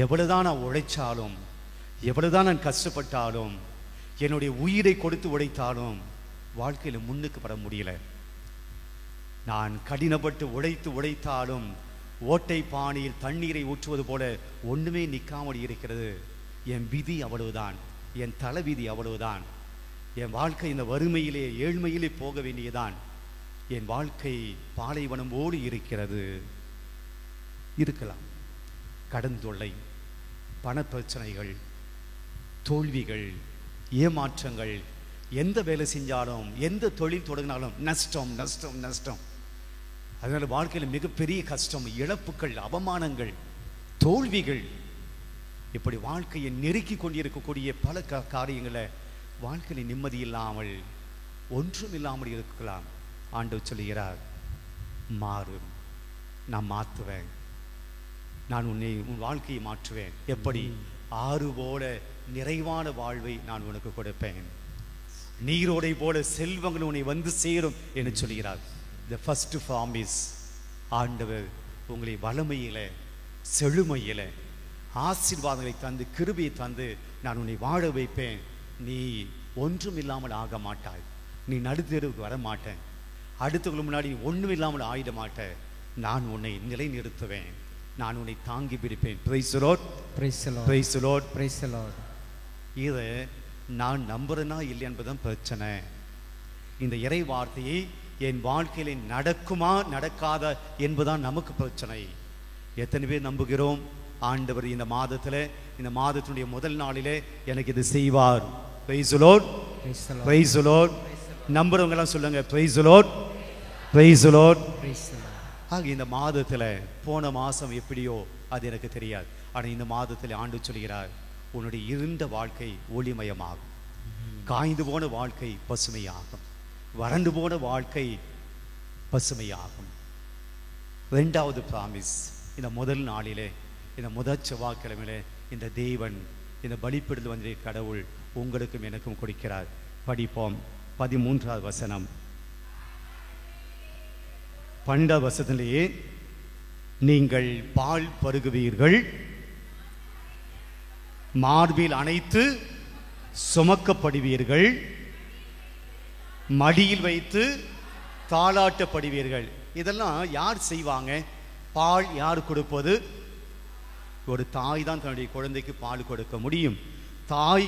எவ்வளவுதான் நான் உழைச்சாலும், எவ்வளவுதான் நான் கஷ்டப்பட்டாலும், என்னுடைய உயிரை கொடுத்து உழைத்தாலும் வாழ்க்கையில் முன்னுக்கு வர முடியல. நான் கடினப்பட்டு உழைத்தாலும் ஓட்டை பானையில் தண்ணீரை ஊற்றுவது போல ஒன்றுமே நிற்காமல் இருக்கிறது. என் விதி அவ்வளவுதான், என் தலைவிதி அவ்வளவுதான். என் வாழ்க்கை இந்த வறுமையிலே, ஏழ்மையிலே போக வேண்டியதான். என் வாழ்க்கை பாலைவனமோடு இருக்கிறது. இருக்கலாம் கடன் தொல்லை, பணப்பிரச்சனைகள், தோல்விகள், ஏமாற்றங்கள். எந்த வேலை செஞ்சாலும், எந்த தொழில் தொடங்கினாலும் நஷ்டம், நஷ்டம், நஷ்டம். அதனால வாழ்க்கையில் மிகப்பெரிய கஷ்டம், இழப்புகள், அவமானங்கள், தோல்விகள். இப்படி வாழ்க்கையை நெருக்கி கொண்டிருக்கக்கூடிய பல காரியங்களை வாழ்க்கையில் நிம்மதி இல்லாமல், ஒன்றும் இல்லாமல் இருக்கலாம். ஆண்டவர் சொல்லுகிறார், மாறும், நான் மாற்றுவேன், நான் உன் வாழ்க்கையை மாற்றுவேன். எப்படி? ஆறு போல நிறைவான வாழ்வை நான் உனக்கு கொடுப்பேன், நீரோடை போல செல்வங்கள் உன்னை வந்து சேரும் என்று சொல்கிறார். The first promise, ஆண்டவர் உங்களை வளமையில, செழுமையில ஆசீர்வாதங்களை தந்து, கிருபையை தந்து நான் உன்னை வாழ வைப்பேன். நீ ஒன்றும் இல்லாமல் ஆக மாட்டாய், நீ நடுத்தெருவுக்கு வர மாட்டேன், அடுத்தவங்களுக்கு முன்னாடி ஒன்றும் இல்லாமல் ஆயிட மாட்டேன். நான் உன்னை நிலைநிறுத்துவேன், நான் உன்னை தாங்கி பிடிப்பேன். Praise the Lord, Praise the Lord, Praise the Lord, Praise the Lord. இதை நான் நம்புறேனா இல்லை என்பதுதான் பிரச்சனை. இந்த இறை வார்த்தையை என் வாழ்க்கையில நடக்குமா நடக்காத என்பதுதான் நமக்கு பிரச்சனை. எத்தனை பேர் நம்புகிறோம் ஆண்டவர் இந்த மாதத்தில், இந்த மாதத்தினுடைய முதல் நாளிலே எனக்கு இது செய்வார்? Praise the Lord, praise the Lord. நம்புறவங்க எல்லாம் சொல்லுங்க praise the Lord, praise the Lord. ஆக இந்த மாதத்தில், போன மாதம் எப்படியோ அது எனக்கு தெரியாது, ஆனால் இந்த மாதத்தில் ஆண்டு சொல்கிறார், உன்னுடைய இருண்ட வாழ்க்கை ஒளிமயமாகும், காய்ந்து போன வாழ்க்கை பசுமையாகும், வறண்டு போன வாழ்க்கை பசுமையாகும். ரெண்டாவது பிராமிஸ், இந்த முதல் நாளிலே, இந்த முதல் செவ்வாய்க்கிழமையிலே இந்த தேவன், இந்த பலிப்பிடுதல் வந்த கடவுள் உங்களுக்கும் எனக்கும் கொடுக்கிறார். படிப்போம். 13வது வசனம். 12வது வசனத்திலேயே, நீங்கள் பால் பருகுவீர்கள், மார்பில் அணைத்து சுமக்கப்படுவீர்கள், மடியில் வைத்து தாளாட்டப்படுவீர்கள். இதெல்லாம் யார் செய்வாங்க? பால் யார் கொடுப்பது? ஒரு தாய் தான் தன்னுடைய குழந்தைக்கு பால் கொடுக்க முடியும். தாய்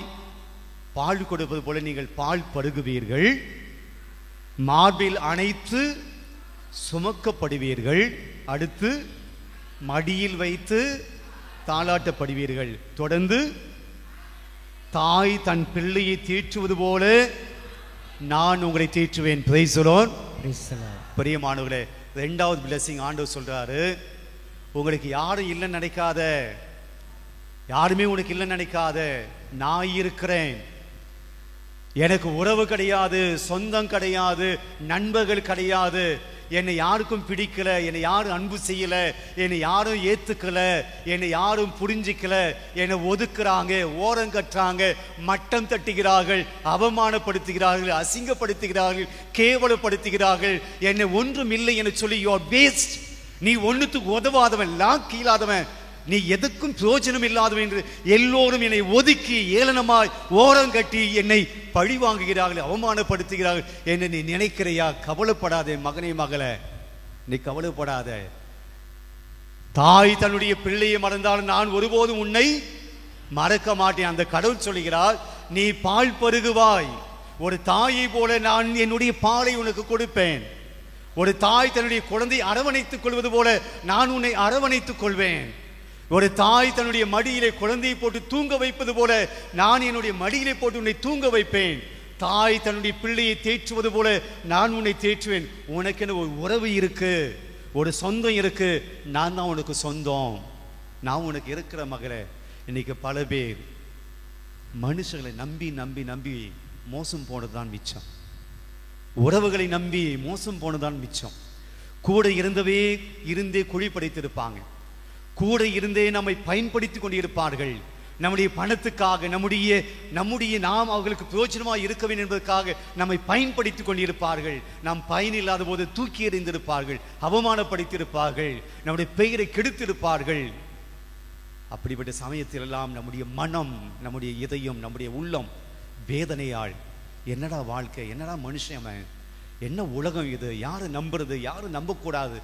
பால் கொடுப்பது போல நீங்கள் பால் பருகுவீர்கள், மார்பில் அணைத்து சுமக்கப்படுவீர்கள், அடுத்து மடியில் வைத்து தாளாட்டப்படுவீர்கள், தொடர்ந்து தாய் தன் பிள்ளையை தீற்றுவது போல நான் உங்களை தீற்றுவேன். Price the Lord. பிரியமானவர்களே, ரெண்டாவது பிளெஸிங் ஆண்டவர் சொல்றாரு, உங்களுக்கு யாரும் இல்லைன்னு நினைக்காத, யாருமே உனக்கு இல்லைன்னு நினைக்காத, நான் இருக்கிறேன். எனக்கு உறவு கிடையாது, சொந்தம் கிடையாது, நண்பர்கள் கிடையாது, என்னை யாருக்கும் பிடிக்கல, என்னை யாரும் அன்பு செய்யல, என்னை யாரும் ஏத்துக்கல, என்னை யாரும் புரிஞ்சிக்கல, என்னை ஒதுக்குறாங்க, ஓரம் கட்டுறாங்க, மட்டம் தட்டுகிறார்கள், அவமானப்படுத்துகிறார்கள், அசிங்கப்படுத்துகிறார்கள், கேவலப்படுத்துகிறார்கள், என்னை ஒன்றும் இல்லை என சொல்லி யூ ஆர் வேஸ்ட், நீ ஒன்றுத்துக்கு உதவாதவன், கீழாதவன், நீ எதுக்கும் பிரயோஜனம் இல்லாதவன் என்று எல்லோரும் என்னை ஒதுக்கி ஏளனமாய் ஓரம் கட்டி என்னை பழி வாங்குகிறார்கள், அவமானப்படுத்துகிறார்கள் என்று நீ நினைக்கிறையா? கவலைப்படாதே மகனே, மகளே, நீ கவலைப்படாத. தாய் தன்னுடைய பிள்ளையை மறந்தாலும் நான் ஒருபோதும் உன்னை மறக்க மாட்டேன். அந்த கடவுள் சொல்கிறார், நீ பால் பருகுவாய், ஒரு தாயை போல நான் என்னுடைய பாலை உனக்கு கொடுப்பேன். ஒரு தாய் தன்னுடைய குழந்தையை அரவணைத்துக் கொள்வது போல நான் உன்னை அரவணைத்துக் கொள்வேன். ஒரு தாய் தன்னுடைய மடியிலே குழந்தையை போட்டு தூங்க வைப்பது போல நான் என்னுடைய மடியிலே போட்டு உன்னை தூங்க வைப்பேன். தாய் தன்னுடைய பிள்ளையை தேற்றுவது போல நான் உன்னை தேற்றுவேன். உனக்கு ஒரு உறவு இருக்கு, ஒரு சொந்தம் இருக்கு, நான் தான் உனக்கு சொந்தம், நான் உனக்கு இருக்கிற மகளே. இன்னைக்கு பல பேர் மனுஷங்களை நம்பி நம்பி நம்பி மோசம் போனதுதான் மிச்சம், உறவுகளை நம்பி மோசம் போனதுதான் மிச்சம். கூட இருந்தே குழி படைத்திருப்பாங்க, கூட இருந்தே நம்மை பயன்படுத்தி கொண்டிருப்பார்கள், நம்முடைய பணத்துக்காக, நம்முடைய நாம் அவர்களுக்கு பிரயோஜனமாக இருக்க வேண்டும் என்பதற்காக நம்மை பயன்படுத்தி கொண்டிருப்பார்கள். நாம் பயன் இல்லாத போது தூக்கி எறிந்திருப்பார்கள், அவமானப்படுத்தியிருப்பார்கள், நம்முடைய பெயரை கெடுத்திருப்பார்கள். அப்படிப்பட்ட சமயத்தில் எல்லாம் நம்முடைய மனம், நம்முடைய இதயம், நம்முடைய உள்ளம் வேதனையால், என்னடா வாழ்க்கை, என்னடா மனுஷன், என்ன உலகம் இது, யாரை நம்புறது, யாரும் நம்பக்கூடாது,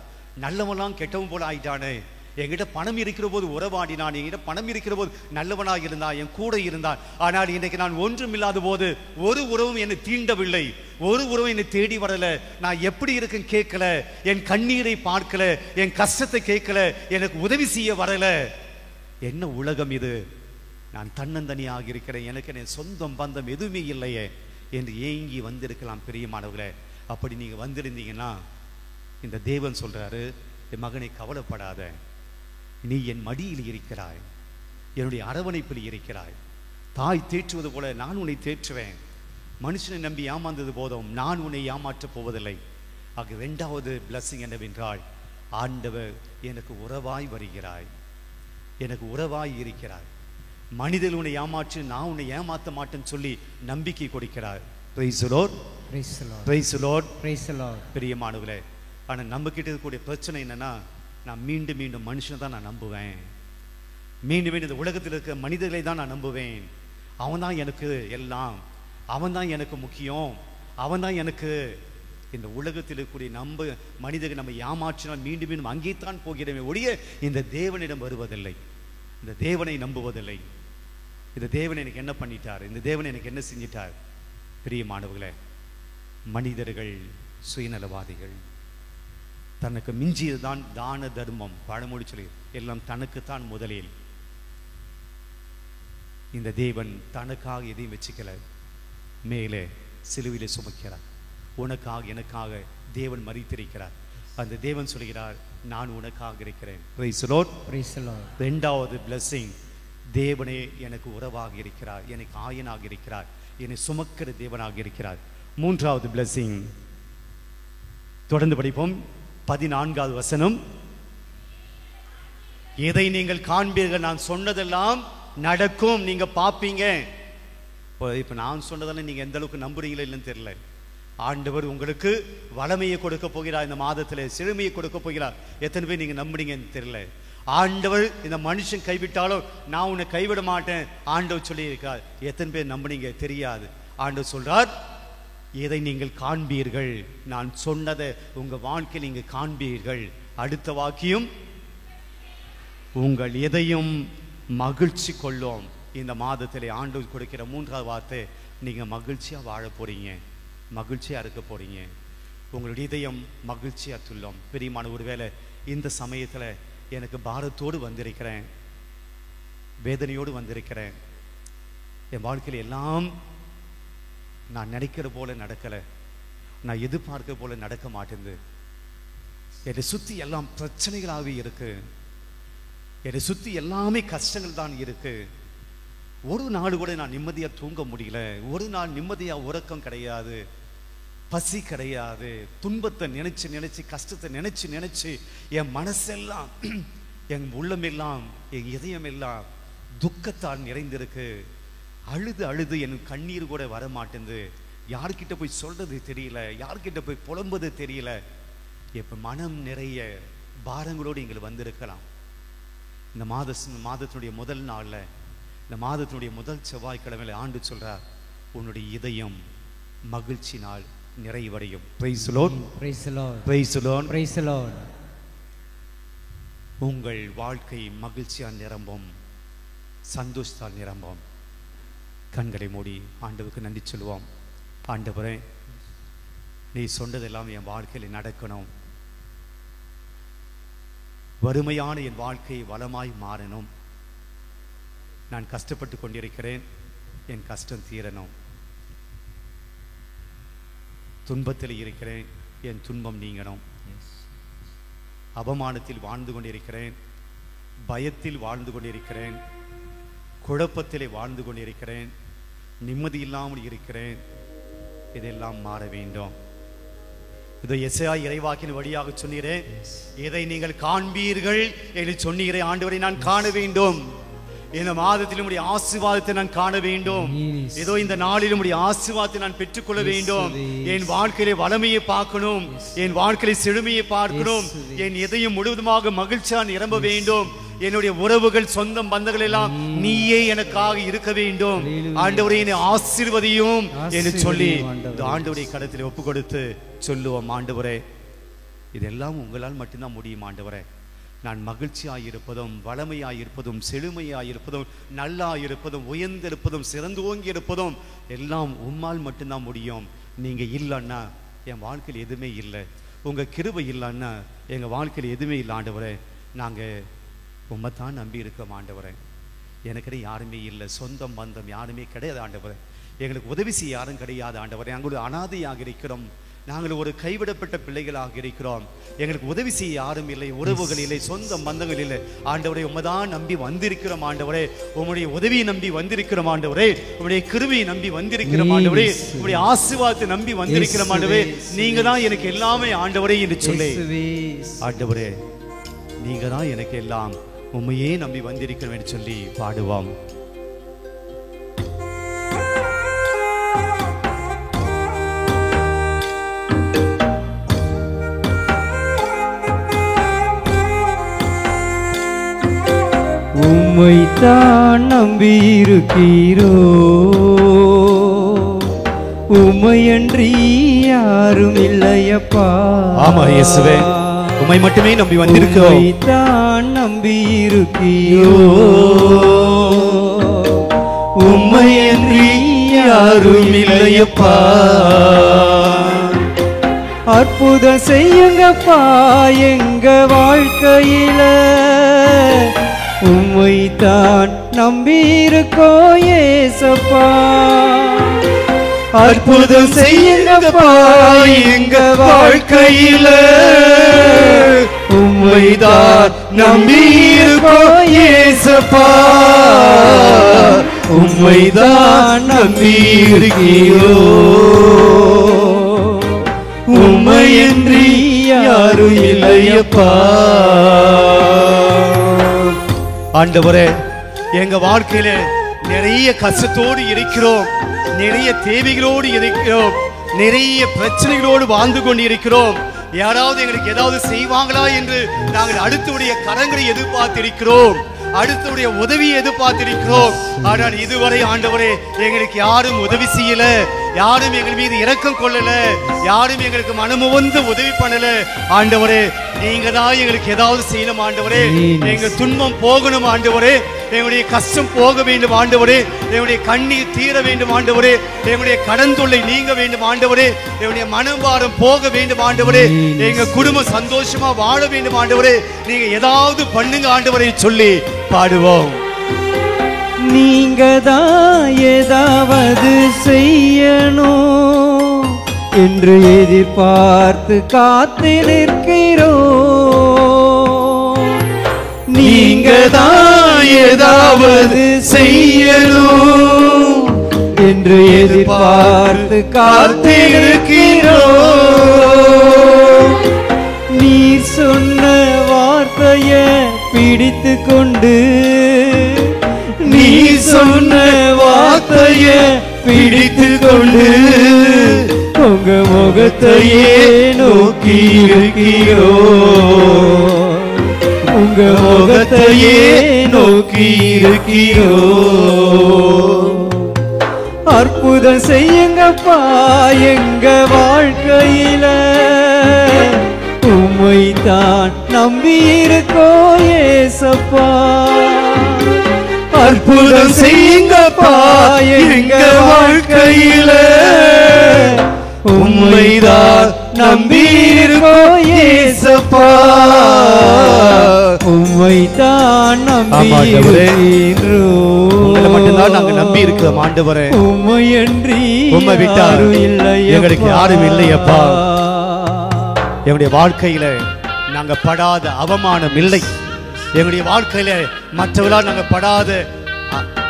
நல்லவெல்லாம் கெட்டவன் போல ஆயிட்டானே, என்கிட்ட பணம் இருக்கிற போது உறவாடினான், என்கிட்ட பணம் இருக்கிற போது நல்லவனாக இருந்தான், என் கூட இருந்தான், ஆனால் இன்றைக்கு நான் ஒன்றும் இல்லாத போது ஒரு உறவும் என்னை தீண்டவில்லை, ஒரு உறவும் என்னை தேடி வரல, நான் எப்படி இருக்கேன் கேட்கல, என் கண்ணீரை பார்க்கல, என் கஷ்டத்தை கேட்கல, எனக்கு உதவி செய்ய வரல. என்ன உலகம் இது, நான் தன்னந்தனியாக இருக்கிறேன், எனக்கு என் சொந்தம் பந்தம் எதுவுமே இல்லையே என்று ஏங்கி வந்திருக்கலாம். பிரியமானவர்களே, அப்படி நீங்க வந்திருந்தீங்கன்னா இந்த தேவன் சொல்றாரு, என் மகனை கவலைப்படாத, நீ என் மடியில் இருக்கிறாய், என்னுடைய அரவணைப்பில் இருக்கிறாய், தாய் தேற்றுவது போல நான் உன்னை தேற்றுவேன். மனுஷனை நம்பி ஏமாந்தது போதும், நான் உன்னை ஏமாற்றப் போவதில்லை. ஆக இரண்டாவது பிளஸிங் என்னவென்றால், ஆண்டவர் எனக்கு உறவாய் வருகிறாய், எனக்கு உறவாய் இருக்கிறாய். மனிதன் உன்னை ஏமாற்றி நான் உன்னை ஏமாற்ற மாட்டேன்னு சொல்லி நம்பிக்கை கொடுக்கிறார். Price the Lord, praise the Lord, praise the Lord, praise the Lord. பிரியமானவர்களே, ஆனால் நம்ம கிட்ட இருக்கக்கூடிய பிரச்சனை என்னன்னா, நான் மீண்டும் மீண்டும் மனுஷனை தான் நான் நம்புவேன், மீண்டும் மீண்டும் இந்த உலகத்தில் இருக்க மனிதர்களை தான் நான் நம்புவேன். அவன் தான் எனக்கு எல்லாம், அவன் தான் எனக்கு முக்கியம், அவன் தான் எனக்கு. இந்த உலகத்தில் இருக்கக்கூடிய மனிதர்கள் நம்ம ஏமாற்றினால் மீண்டும் மீண்டும் அங்கே தான் போகிறோமே ஒழிய இந்த தேவனிடம் வருவதில்லை, இந்த தேவனை நம்புவதில்லை. இந்த தேவன் எனக்கு என்ன பண்ணிட்டார், இந்த தேவன் எனக்கு என்ன செஞ்சிட்டார்? பிரியமானவர்களே, மனிதர்கள் சுயநலவாதிகள். தனக்கு மிஞ்சியதுதான் தான தர்மம். பழமொழி சொல்லி எல்லாம் தனக்குத்தான் முதலில். இந்த தேவன் தனக்காக எதையும் வச்சுக்கல, மேலே சிலுவையிலே சுமக்கிறார். உனக்காக எனக்காக தேவன் மரித்திருக்கிறார். அந்த தேவன் சொல்கிறார், நான் உனக்காக இருக்கிறேன். Praise the Lord. Praise the Lord. இரண்டாவது blessing, தேவனே எனக்கு உறவாக இருக்கிறார், எனக்கு ஆயனாக இருக்கிறார், என்னை சுமக்கிற தேவனாக இருக்கிறார். மூன்றாவது blessing, தொடர்ந்து படிப்போம். 14வது வசனம், எதை நீங்கள் காண்பீர்கள், நான் சொன்னதெல்லாம் நடக்கும், நீங்க பாப்பீங்க. இப்ப நான் சொன்னதெல்லாம் நீங்க எந்த அளவுக்கு நம்புறீங்களோ இல்லைன்னு தெரியல. ஆண்டவர் உங்களுக்கு வளமையை கொடுக்க போகிறார், இந்த மாதத்துல செழுமையை கொடுக்க போகிறார். எத்தனை பேர் நீங்க நம்புறீங்கன்னு தெரியல. ஆண்டவர் இந்த மனுஷன் கைவிட்டாலும் நான் உன்னை கைவிட மாட்டேன் ஆண்டவர் சொல்லி இருக்கார். எத்தனை பேர் நம்புனீங்க தெரியாது. ஆண்டவர் சொல்றார், எதை நீங்கள் காண்பீர்கள், நான் சொன்னதை உங்க வாழ்க்கையில் நீங்க காண்பீர்கள். அடுத்த வாக்கியம், உங்கள் எதையும் மகிழ்ச்சி கொள்ளும். இந்த மாதத்திலே ஆண்டவர் கொடுக்கிற மூன்றாவது வார்த்தை, நீங்க மகிழ்ச்சியா வாழ போறீங்க, மகிழ்ச்சியா இருக்க போறீங்க. உங்களுடைய இதயம் மகிழ்ச்சியா துள்ளும். பிரியமான, ஒருவேளை இந்த சமயத்துல எனக்கு பாரத்தோடு வந்திருக்கிறேன், வேதனையோடு வந்திருக்கிறேன், என் வாழ்க்கையில் எல்லாம் நான் நினைக்கிற போல நடக்கல, நான் எதிர்பார்க்கிற போல நடக்க மாட்டேங்குது, என்னை சுத்தி எல்லாம் பிரச்சனைகளாகவே இருக்கு, என்னை சுத்தி எல்லாமே கஷ்டங்கள் தான் இருக்கு, ஒரு நாள் கூட நான் நிம்மதியா தூங்க முடியல, ஒரு நாள் நிம்மதியா உறக்கம் கிடையாது, பசி கிடையாது, துன்பத்தை நினைச்சு நினைச்சு கஷ்டத்தை நினைச்சு நினைச்சு என் மனசெல்லாம் என் உள்ளமெல்லாம் என் இதயம் எல்லாம் துக்கத்தால் நிறைந்திருக்கு. அழுது அழுது என் கண்ணீர் கூட வர மாட்டேங்குது. யார்கிட்ட போய் சொல்றது தெரியல, யார்கிட்ட போய் புலம்புறது தெரியல. இப்ப மனம் நிறைய பாரங்களோடு இங்கே வந்திருக்கலாம். இந்த மாதத்தினுடைய முதல் நாள்ல, இந்த மாதத்தினுடைய முதல் செவ்வாய்க்கிழமையில ஆண்டு சொல்றார், உன்னுடைய இதயம் மகிழ்ச்சினால் நிறைவடையும். Praise the Lord. Praise the Lord. Praise the Lord. Praise the Lord. உங்கள் வாழ்க்கை மகிழ்ச்சியால் நிரம்பும், சந்தோஷத்தால் நிரம்பும். கண்களை மூடி ஆண்டவருக்கு நன்றி சொல்லுவோம். ஆண்டவரே, நீ சொன்னதெல்லாம் என் வாழ்க்கையில் நடக்கணும், வறுமையான என் வாழ்க்கை வளமாய் மாறணும், நான் கஷ்டப்பட்டு கொண்டிருக்கிறேன், என் கஷ்டம் தீரணும், துன்பத்தில் இருக்கிறேன், என் துன்பம் நீங்கணும், அவமானத்தில் வாழ்ந்து கொண்டிருக்கிறேன், பயத்தில் வாழ்ந்து கொண்டிருக்கிறேன், குழப்பத்திலே வாழ்ந்து கொண்டிருக்கிறேன், நிம்மதி இல்லாமல் இருக்கிறேன், இதெல்லாம் மாற வேண்டும். இதோ எசேயா இறைவாக்கின் வழியாக சொன்னீரே, எதை நீங்கள் காண்பீர்கள் என்று சொன்னீரே, ஆண்டவரை நான் காண வேண்டும். இந்த மாதத்திலும் உடைய ஆசீர்வாதத்தை நான் காண வேண்டும். ஏதோ இந்த நாளிலும் உடைய ஆசீர்வாதத்தை நான் பெற்றுக்கொள்ள வேண்டும். என் வாழ்க்கையிலே வளமையை பார்க்கணும், என் வாழ்க்கையிலே செழுமையை பார்க்கணும், என் எதையும் முழுவதுமாக மகிழ்ச்சியா நிரம்ப வேண்டும். என்னுடைய உறவுகள், சொந்தம், பந்தங்கள் எல்லாம் நீயே எனக்காக இருக்க வேண்டும். ஆண்டவரே, என்னை ஆசீர்வதியும் என்று சொல்லி ஆண்டவருடைய கரத்தில் ஒப்பு கொடுத்து சொல்லுவோம். ஆண்டவரே, இதெல்லாம் உங்களால் மட்டும்தான் முடியும். ஆண்டவரே, நான் மகிழ்ச்சியாயிருப்பதும், வளமையாயிருப்பதும், செழுமையாயிருப்பதும், நல்லாயிருப்பதும், உயர்ந்திருப்பதும், சிறந்து ஓங்கி இருப்பதும் எல்லாம் உம்மால் மட்டும்தான் முடியும். நீங்க இல்லைன்னா என் வாழ்க்கையில் எதுவுமே இல்லை. உங்க கிருபை இல்லைன்னா எங்க வாழ்க்கையில் எதுவுமே இல்லை. ஆண்டவரே, நாங்க உம்மைத்தான் நம்பி இருக்கோம். ஆண்டவரே, எனக்கு யாருமே இல்லை, சொந்தம் பந்தம் யாருமே கிடையாது. ஆண்டவரே, எங்களுக்கு உதவி செய்ய யாரும் கிடையாது. ஆண்டவரே, நாங்கள் அனாதையாக இருக்கிறோம், நாங்கள் ஒரு கைவிடப்பட்ட பிள்ளைகளாக இருக்கிறோம், எங்களுக்கு உதவி செய்ய யாரும் இல்லை, உறவுகள் இல்லை, சொந்த பந்தங்கள் இல்லை. ஆண்டவரே, உம்மைதான் நம்பி வந்திருக்கிறோம். ஆண்டவரே, உம்முடைய உதவியை நம்பி வந்திருக்கிறோம். ஆண்டவரே, உம்முடைய கிருபையை நம்பி வந்திருக்கிறோம். ஆண்டவரே, உம்முடைய ஆசீர்வாதத்தை நம்பி வந்திருக்கிறோம். ஆண்டவரே, நீங்க தான் எனக்கு எல்லாமே. ஆண்டவரே என்று சொல்லி, ஆண்டவரே, நீங்க தான் எனக்கு எல்லாம், உம்மையே நம்பி வந்திருக்கிறோம் என்று சொல்லி பாடுவோம். உம்மைத்தான் நம்பியிருக்கிறோ, உம்மையன்றி யாரும் இல்லையப்பா. ஆமா இயேசுவே, உம்மை மட்டுமே நம்பி வந்திருக்கிறோம். உம்மைத்தான் நம்பியிருக்கிறோ, உம்மையன்றி யாரும் இல்லையப்பா. அற்புதம் செய்யுங்கப்பா எங்க வாழ்க்கையில, உம்மைத்தான் நம்பி இருக்கோ ஏசப்பா. அற்புதம் செய்யுங்கப்பா எங்க வாழ்க்கையில, உம்மைதான் நம்பி இருக்கோ ஏசப்பா. உம்மைதான் நம்பி இருக்கீரோ, உம்மையன்றி யாரும் இல்லையப்பா. ஆண்டவரே, எங்க வாழ்க்கையில நிறைய கஷ்டத்தோடு இருக்கிறோம், நிறைய தேவைகளோடு இருக்கிறோம், நிறைய பிரச்சனைகளோடு வாழ்ந்து கொண்டு இருக்கிறோம். யாராவது எங்களுக்கு ஏதாவது செய்வாங்களா என்று நாங்கள் அடுத்தவுடைய கரங்களை எதிர்பார்த்திருக்கிறோம், அடுத்தவுடைய உதவியை எதிர்பார்த்திருக்கிறோம். ஆனால் இதுவரை ஆண்டவரே எங்களுக்கு யாரும் உதவி செய்யல, யாரும் எங்கள் மீது இரக்கம் கொள்ளல, யாரும் எங்களுக்கு மனமுவந்து உதவி பண்ணல. ஆண்டவரே, நீங்க தான் எங்களுக்கு ஏதாவது செய்யணும் ஆண்டவரே. எங்க துன்பம் போகணும் ஆண்டவரே, எங்களுடைய கஷ்டம் போக வேண்டும் ஆண்டவரே, எங்களுடைய கண்ணீர் தீர வேண்டும் ஆண்டவரே, எங்களுடைய கடன் தொல்லை நீங்க வேண்டும் ஆண்டவரே, எங்களுடைய மனபாரம் போக வேண்டும் ஆண்டவரே, எங்க குடும்பம் சந்தோஷமா வாழ வேண்டும் ஆண்டவரே. நீங்க ஏதாவது பண்ணுங்க ஆண்டவரை சொல்லி பாடுவோம். நீங்க தான் ஏதாவது செய்யணும் என்று எதிர்பார்த்து காத்து நிற்கிறோம். நீங்க தான் ஏதாவது செய்யணும் என்று எதிர்பார்த்து காத்து நிற்கிறோம். நீர் சொன்ன வார்த்தைய பிடித்து கொண்டு, நீ சொன்ன வார்த்தைய பிடித்து கொண்டு, உங்க முகத்தையே நோக்கி இருக்கிறோ, உங்க முகத்தையே நோக்கி இருக்கிறோ. அற்புதம் செய்யுங்கப்பா எங்க வாழ்க்கையில, உம்மைத்தான் நம்பி இருக்கோ ஏசப்பா. அற்புதம் செய்யுங்கப்பா எங்க வாழ்க்கையில, உம்மைதான் நம்பி இருக்கோ ஏசப்பா. உம்மைதான் நம்பி இருக்கிறோம், உங்களை மட்டும்தான் நாங்க நம்பி இருக்கிறோம் ஆண்டவரே. உம்மையன்றி உம்மை விட்டா எங்களுக்கு யாரும் இல்லையப்பா. எங்களுடைய வாழ்க்கையில நாங்க படாத அவமானம் இல்லை, எங்களுடைய வாழ்க்கையில மற்றவர்களால் நாங்கள் படாத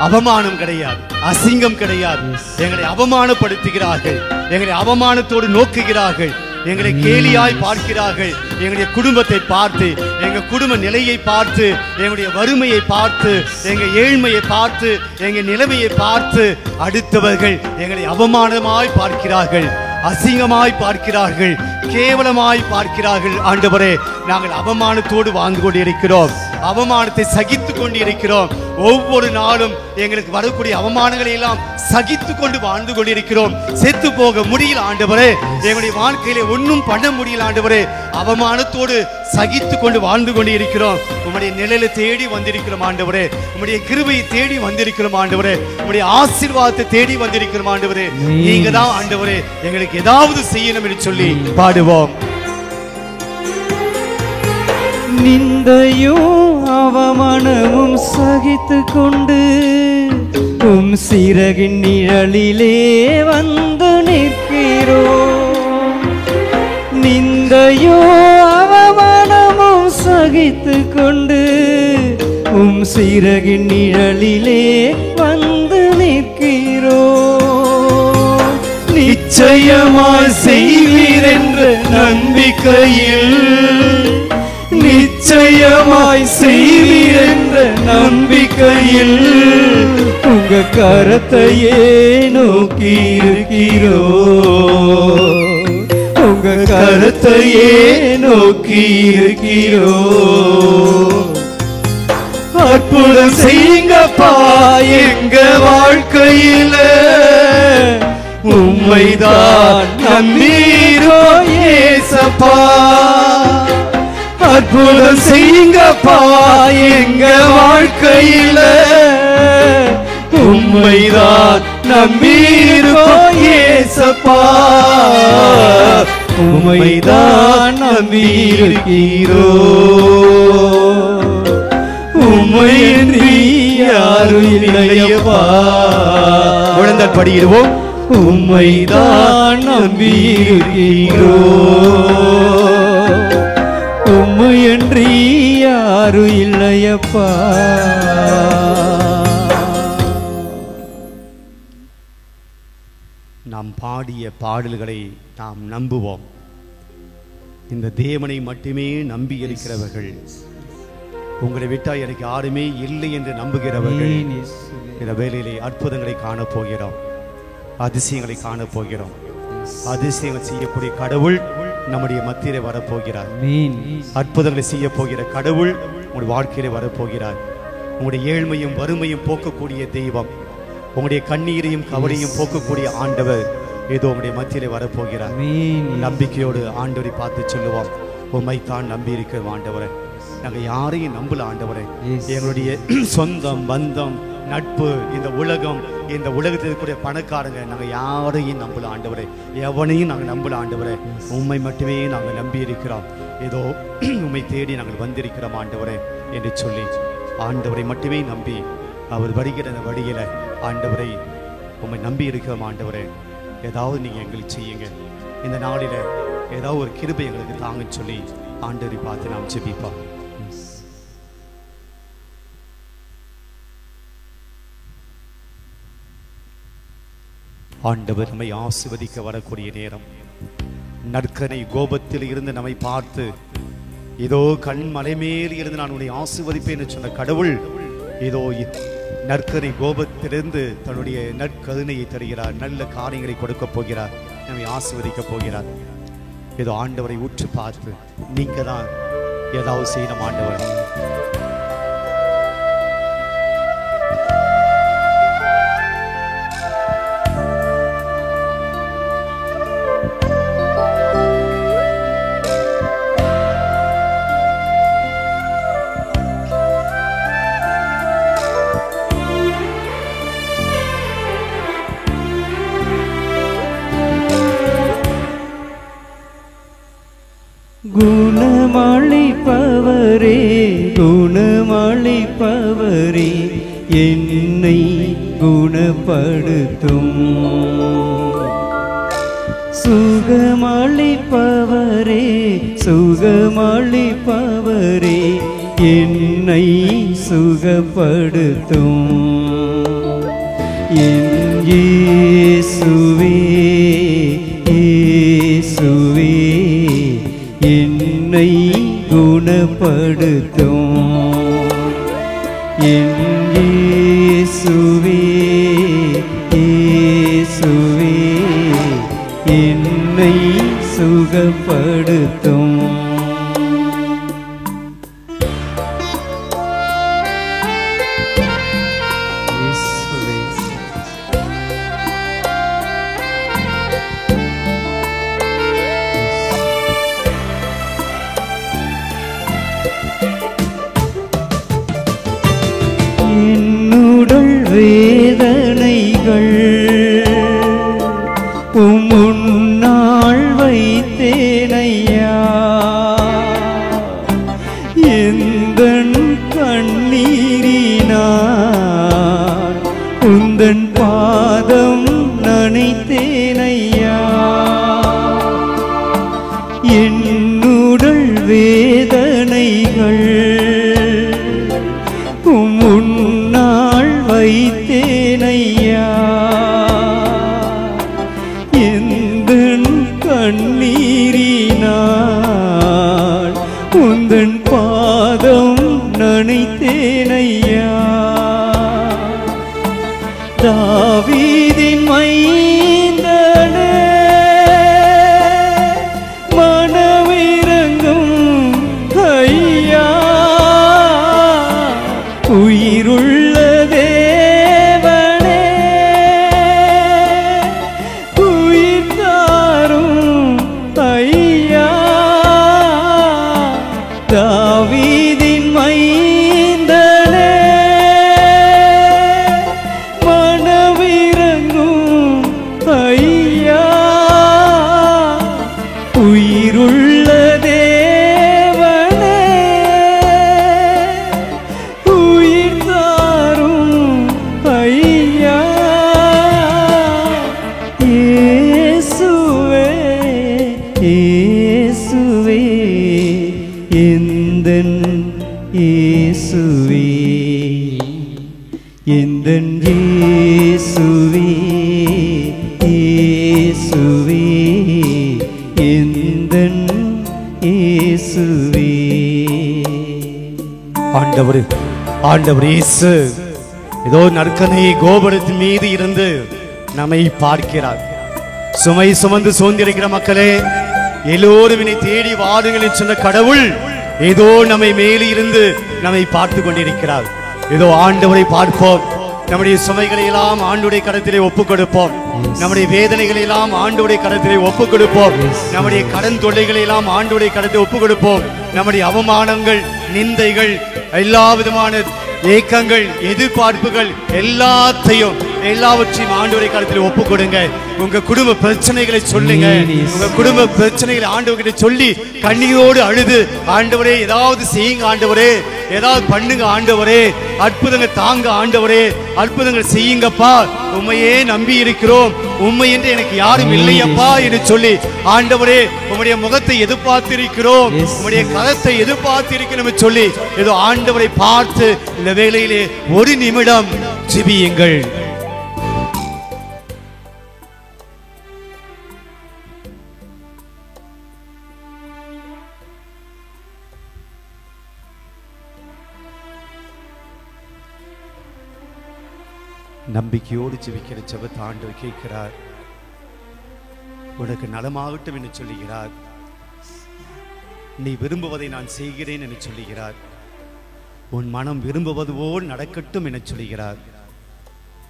அவமானம் கிடையாது, அசிங்கம் கிடையாது. எங்களை அவமானப்படுத்துகிறார்கள், எங்களை அவமானத்தோடு நோக்குகிறார்கள், எங்களை கேலியாய் பார்க்கிறார்கள். எங்களுடைய குடும்பத்தை பார்த்து, எங்க குடும்ப நிலையை பார்த்து, எங்களுடைய வறுமையை பார்த்து, எங்க ஏழ்மையை பார்த்து, எங்க நிலைமையை பார்த்து அடுத்தவர்கள் எங்களை அவமானமாய் பார்க்கிறார்கள், அசிங்கமாய் பார்க்கிறார்கள், கேவலமாய் பார்க்கிறார்கள். ஆண்டவரே, நாங்கள் அவமானத்தோடு வாழ்ந்து கொண்டிருக்கிறோம், அவமானத்தை சகித்து கொண்டிருக்கிறோம். ஒவ்வொரு நாளும் எங்களுக்கு வரக்கூடிய அவமானங்களை எல்லாம் சகித்து கொண்டு வாழ்ந்து கொண்டிருக்கிறோம். செத்து போக முடியல ஆண்டவரே, எங்களுடைய வாழ்க்கையிலே ஒன்றும் பண்ண முடியல ஆண்டவரே. அவமானத்தோடு சகித்து கொண்டு வாழ்ந்து கொண்டிருக்கிறோம். உம்முடைய நிழலை தேடி வந்திருக்கிறோம் ஆண்டவரே, உம்முடைய கிருபையை தேடி வந்திருக்கிறோம் ஆண்டவரே, உம்முடைய ஆசீர்வாதத்தை தேடி வந்திருக்கிறோம் ஆண்டவரே. நீங்க தான் ஆண்டவரே எங்களுக்கு ஏதாவது செய்யணும் என்று சொல்லி பாடுவோம். நிந்தையும் அவமானமும் சகித்து கொண்டு உம் சிறகின் நிழலிலே வந்து நிற்கிறோம். நிந்தையும் அவமானமும் சகித்து கொண்டு உம் சிறகின் நிழலிலே வந்து நிற்கிறோம். நிச்சயமாய் செய்வீர் என்ற நம்பிக்கையில், நிச்சயமாய் செய்வீர் என்ற நம்பிக்கையில் உங்க கரத்தையே நோக்கி இருக்கிறோ, உங்க கரத்தையே நோக்கி இருக்கிறோ. அற்புதம் செய்யுங்கப்பா எங்க வாழ்க்கையில, உம்மைதான் நம்பீரோ ஏசப்பா. அற்புதம் செய்யுங்கப்பா எங்க வாழ்க்கையில, உம்மைதான் நம்பியிருக்கோம் ஏசப்பா, உம்மைதான் நம்பியிருக்கிறோம். உம்மையின்றி யாரும் இல்லையப்பா. உழந்தால் படியிடுவோம். உம்மைதான் நம்பியிருக்கிறோம். உம்மையின்றி யாரும் இல்லையப்பா. நாம் பாடிய பாடல்களை நாம் நம்புவோம். இந்த தேவனை மட்டுமே நம்பி இருக்கிறவர்கள், உங்களை விட்டால் எனக்கு யாருமே இல்லை என்று நம்புகிறவர்கள், இந்த வேளையிலே அற்புதங்களை காணப்போகிறோம், அதிசயங்களை காணப்போகிறோம். அதிசயங்கள் செய்யக்கூடிய கடவுள் நம்முடைய மத்தியிலே வரப்போகிறார். அற்புதங்களை செய்ய போகிற கடவுள் உங்களுடைய வாழ்க்கையிலே வரப்போகிறார். உங்களுடைய ஏழ்மையும் வறுமையும் போக்கக்கூடிய தெய்வம், உங்களுடைய கண்ணீரையும் கவலையும் போக்கக்கூடிய ஆண்டவர் ஏதோ உங்களுடைய மத்தியிலே வரப்போகிறார். நம்பிக்கையோடு ஆண்டவரை பார்த்து சொல்லுவோம், உம்மைத்தான் நம்பி இருக்கிற ஆண்டவரை. நாங்கள் யாரையும் நம்பல ஆண்டவரை. எங்களுடைய சொந்தம் பந்தம் நட்பு, இந்த உலகம், இந்த உலகத்தில் இருக்கக்கூடிய பணக்காரங்க, நாங்கள் யாரையும் நம்பல ஆண்டவரை. எவனையும் நாங்கள் நம்பல ஆண்டவரை. உண்மை மட்டுமே நாங்கள் நம்பி இருக்கிறோம். ஏதோ உண்மை தேடி நாங்கள் வந்திருக்கிறோம் ஆண்டவரை என்று சொல்லி ஆண்டவரை மட்டுமே நம்பி அவர் வருகிற அந்த வழியில ஆண்டவரை உண்மை நம்பி இருக்கிறோம் ஆண்டவரை. ஏதாவது நீங்கள் எங்களுக்கு செய்யுங்க. இந்த நாளில் ஏதாவது ஒரு கிருபை எங்களுக்கு தாங்கன்னு சொல்லி ஆண்டவரை பார்த்து நாம் ஜெபிப்போம். ஆண்டவர் நம்மை ஆசீர்வதிக்க வரக்கூடிய நேரம். நற்கனை கோபத்தில் இருந்து நம்மை பார்த்து ஏதோ கண் மலை மேல் இருந்து நான் உன்னை ஆசீர்வதிப்பேன் என்று சொன்ன கடவுள் ஏதோ நற்கனை கோபத்திலிருந்து தன்னுடைய நற்கருணையை தருகிறார். நல்ல காரியங்களை கொடுக்க போகிறார். நம்மை ஆசீர்வதிக்க போகிறார். ஏதோ ஆண்டவரை ஊற்று பார்த்து நீங்க தான் ஏதாவது செய்யணும் ஆண்டவர். குணமளிப்பவரே, குணமளிப்பவரே, என்னை குணப்படுத்தும். சுகமளிப்பவரே, சுகமளிப்பவரே, என்னை சுகப்படுத்தும். என் இயேசுவே, இயேசுவே, என்னை குணப்படுத்தும். என் இயேசுவே, இயேசுவே, என்னை சுகப்படுத்தும். என்னுடல் வேதனைகள் முன்னாள் வைத்தேனையா. எந்தன் கண்ணீரினார் உந்தன் பாதம் நனைத்தேனையா. என்னுடல் வேதனைகள் முன்னாள் வைத்தேனையா. எந்தன் கண்ணீரினாள் உந்தன் பாதம் நனைத்தேனையா. தாவீதின் மைந்தனே, மனமிரங்கும் ஐயா. உயிருள்ள தேவனே, உயிர் தாரும் ஐயா. தாவீதின் எந்தன் இயேசுவே, எந்தன் இயேசுவே, இயேசுவே, எந்தன் இயேசுவே. ஆண்டவர் ஆண்டவர் இயேசு ஏதோ நற்கனை கோபுரத்தின் மீது இருந்து நம்மை பார்க்கிறார். சுமை சுமந்து சோர்ந்திருக்கிற மக்களே, எல்லோரும் என்னை தேடி வாருங்கள் சொன்ன கடவுள் ஏதோ நம்மை மேலே இருந்து நம்மை பார்த்து கொண்டிருக்கிறார். ஏதோ ஆண்டவரை பார்ப்போம், நம்முடைய சுமைகளை எல்லாம் ஆண்டவருடைய கரத்திலே ஒப்புக் கொடுப்போம், நம்முடைய வேதனைகளை எல்லாம் ஆண்டவருடைய கரத்திலே ஒப்புக் கொடுப்போம், நம்முடைய கடன் தொல்லைகளை எல்லாம் ஆண்டவருடைய கரத்தை ஒப்புக் கொடுப்போம். நம்முடைய அவமானங்கள், நிந்தைகள், எல்லா விதமான ஏக்கங்கள், எதிர்பார்ப்புகள் எல்லாவற்றையும் ஆண்டவருடைய கரத்தில் ஒப்புக் கொடுங்க. உங்க குடும்ப பிரச்சனைகளை சொல்லுங்க, உங்க குடும்ப பிரச்சனைகளை ஆண்டவர்கிட்ட சொல்லி கண்ணீரோடு அழுது, ஆண்டவரே ஏதாவது செய்யுங்க, ஆண்டவரே ஏதாவது பண்ணுங்க, ஆண்டவரே அற்புதங்கள் தாங்க, ஆண்டவரே அற்புதங்கள் செய்யுங்கப்பா, உம்மையே நம்பி இருக்கிறோம், உம்மை என்று எனக்கு யாரும் இல்லையப்பா என்று சொல்லி, ஆண்டவரே உம்முடைய முகத்தை எதிர்பார்த்திருக்கிறோம், உம்முடைய கரத்தை எதிர்பார்த்திருக்கிறோம் சொல்லி ஏதோ ஆண்டவரை பார்த்து இந்த வேளையிலே ஒரு நிமிடம் ஜெபியுங்கள். நம்பிக்கையோடு ஜெபிக்கிற ஜெபத்தை ஆண்டவர் கேட்கிறார். உனக்கு நலமாகட்டும் என்று சொல்லுகிறார். நீ விரும்புவதை நான் செய்கிறேன் என்று சொல்லுகிறார். உன் மனம் விரும்புவது போல் நடக்கட்டும் என சொல்லுகிறார்.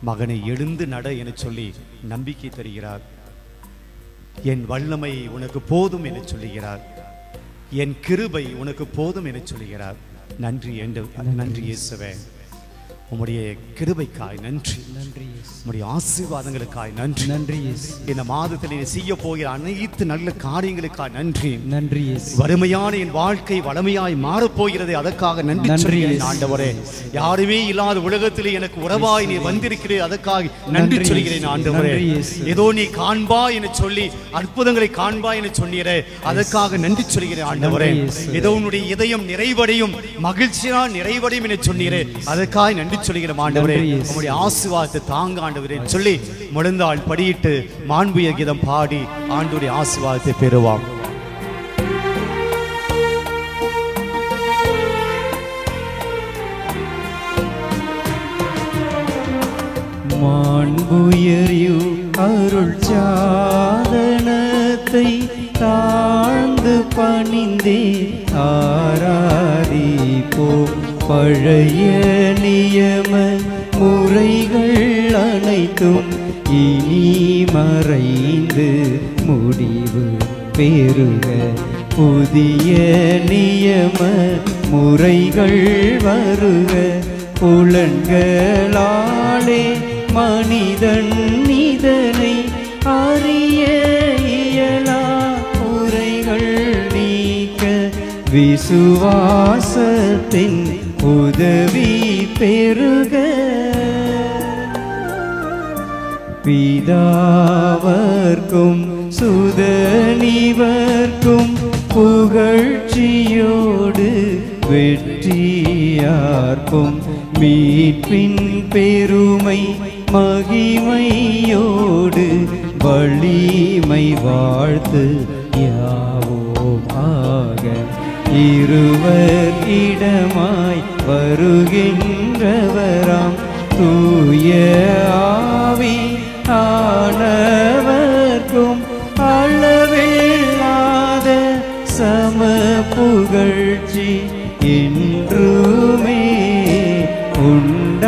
மகனை எழுந்து நட என சொல்லி நம்பிக்கை தருகிறார். என் வல்லமை உனக்கு போதும் என சொல்லுகிறார். என் கிருபை உனக்கு போதும் என சொல்லுகிறார். நன்றி நன்றி இயேசுவே, உம்முடைய கிருபைக்காய் நன்றி, நன்றி உம்முடைய ஆசீர்வாதங்களுக்காய் நன்றி, நன்றி இந்த மாதத்தில் நீ செய்ய போகிற அனைத்து நல்ல காரியங்களுக்காய் நன்றி, நன்றி வறுமையான என் வாழ்க்கை வளமையாய் மாறப்போகிறது, அதற்காக நன்றி சொல்கிறேன் ஆண்டவரே. யாருமே இல்லாத உலகத்திலே எனக்கு உறவாய் நீ வந்திருக்கிறேன், அதற்காக நன்றி சொல்கிறேன் ஆண்டவரே. ஏதோ நீ காண்பா என சொல்லி அற்புதங்களை காண்பா என சொன்னீரே, அதற்காக நன்றி சொல்கிறேன் ஆண்டவரே. ஏதோ உன்னுடைய இதயம் நிறைவடையும், மகிழ்ச்சியா நிறைவடையும் என சொன்னீரே, அதற்காக நன்றி சொல்கிறேன் ஆண்டவரே. உம்முடைய ஆசீர்வாதத்தை தாங்க ஆண்டவரே சொல்லி முழந்தாள் படியிட்டு மாண்புய கீதம் பாடி ஆண்டவருடைய ஆசீர்வாதத்தை பெறுவாம். மாண்புயரியு அருள் சாதனத்தை தாழ்ந்து பணிந்தே ஆராதிப்போம். பழைய நியம முறைகள் அனைத்தும் இனி மறைந்து முடிவு பெறுக. புதிய நியம முறைகள் வருக. புலன்களாலே மனிதன் இதனை அறிய இயலா குறைகள் நீக்க விசுவாசத்தின் உதவி பெறுக. பிதாவர்க்கும் சுதனிவர்க்கும் புகழ்ச்சியோடு வெற்றியார்க்கும் மீட்பின் பெருமை மகிமையோடு வலிமை வாழ்த்து யாவோம் ஆக. இருவர் இடமாய் வருகின்றவராம் தூய ஆவி ஆனவர்க்கும் அளவில்லாத சம புகழ்ச்சி என்றுமே உண்டாகுக.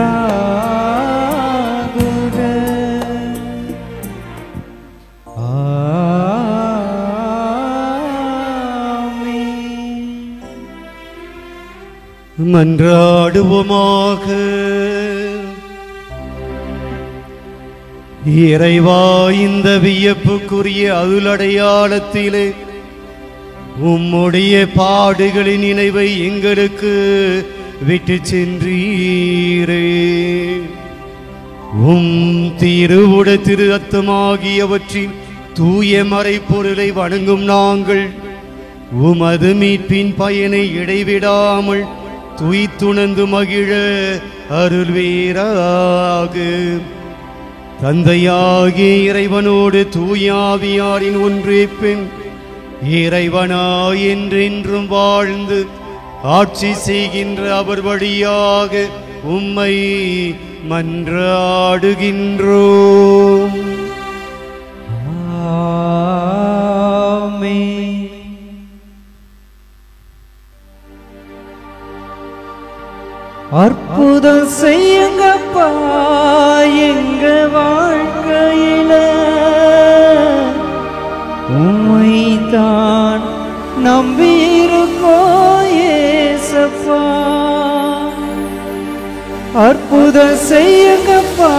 மன்றாடுவோமாக. இறைவா, இந்த வியப்புக்குரிய அருளடையாளத்திலே உம்முடைய பாடுகளின் நினைவை எங்களுக்கு விட்டு சென்றீரே. உம் திருவுட திரு ரத்தமாகியவற்றின் தூய மறைப்பொருளை வணங்கும் நாங்கள் உமது மீட்பின் பயனை இடைவிடாமல் துய்த்துணர்ந்து மகிழ அருள்வீராக. தந்தையாகிய இறைவனோடு தூயாவியாரின் ஒன்றிப்பின் இறைவனாய் என்றென்றும் வாழ்ந்து ஆட்சி செய்கின்ற அவர் வழியாக உம்மை மன்றாடுகின்றோம். ஆமென். அற்புதம் செய்யுங்கப்பா எங்க வாழ்க்கையில, உம்மைத்தான் நம்பியிருக்கோ ஏசப்பா. அற்புதம் செய்யுங்கப்பா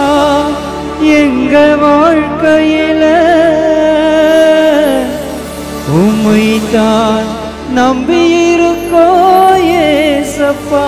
எங்க வாழ்க்கையில, உம்மைத்தான் நம்பியிருக்கோ ஏசப்பா.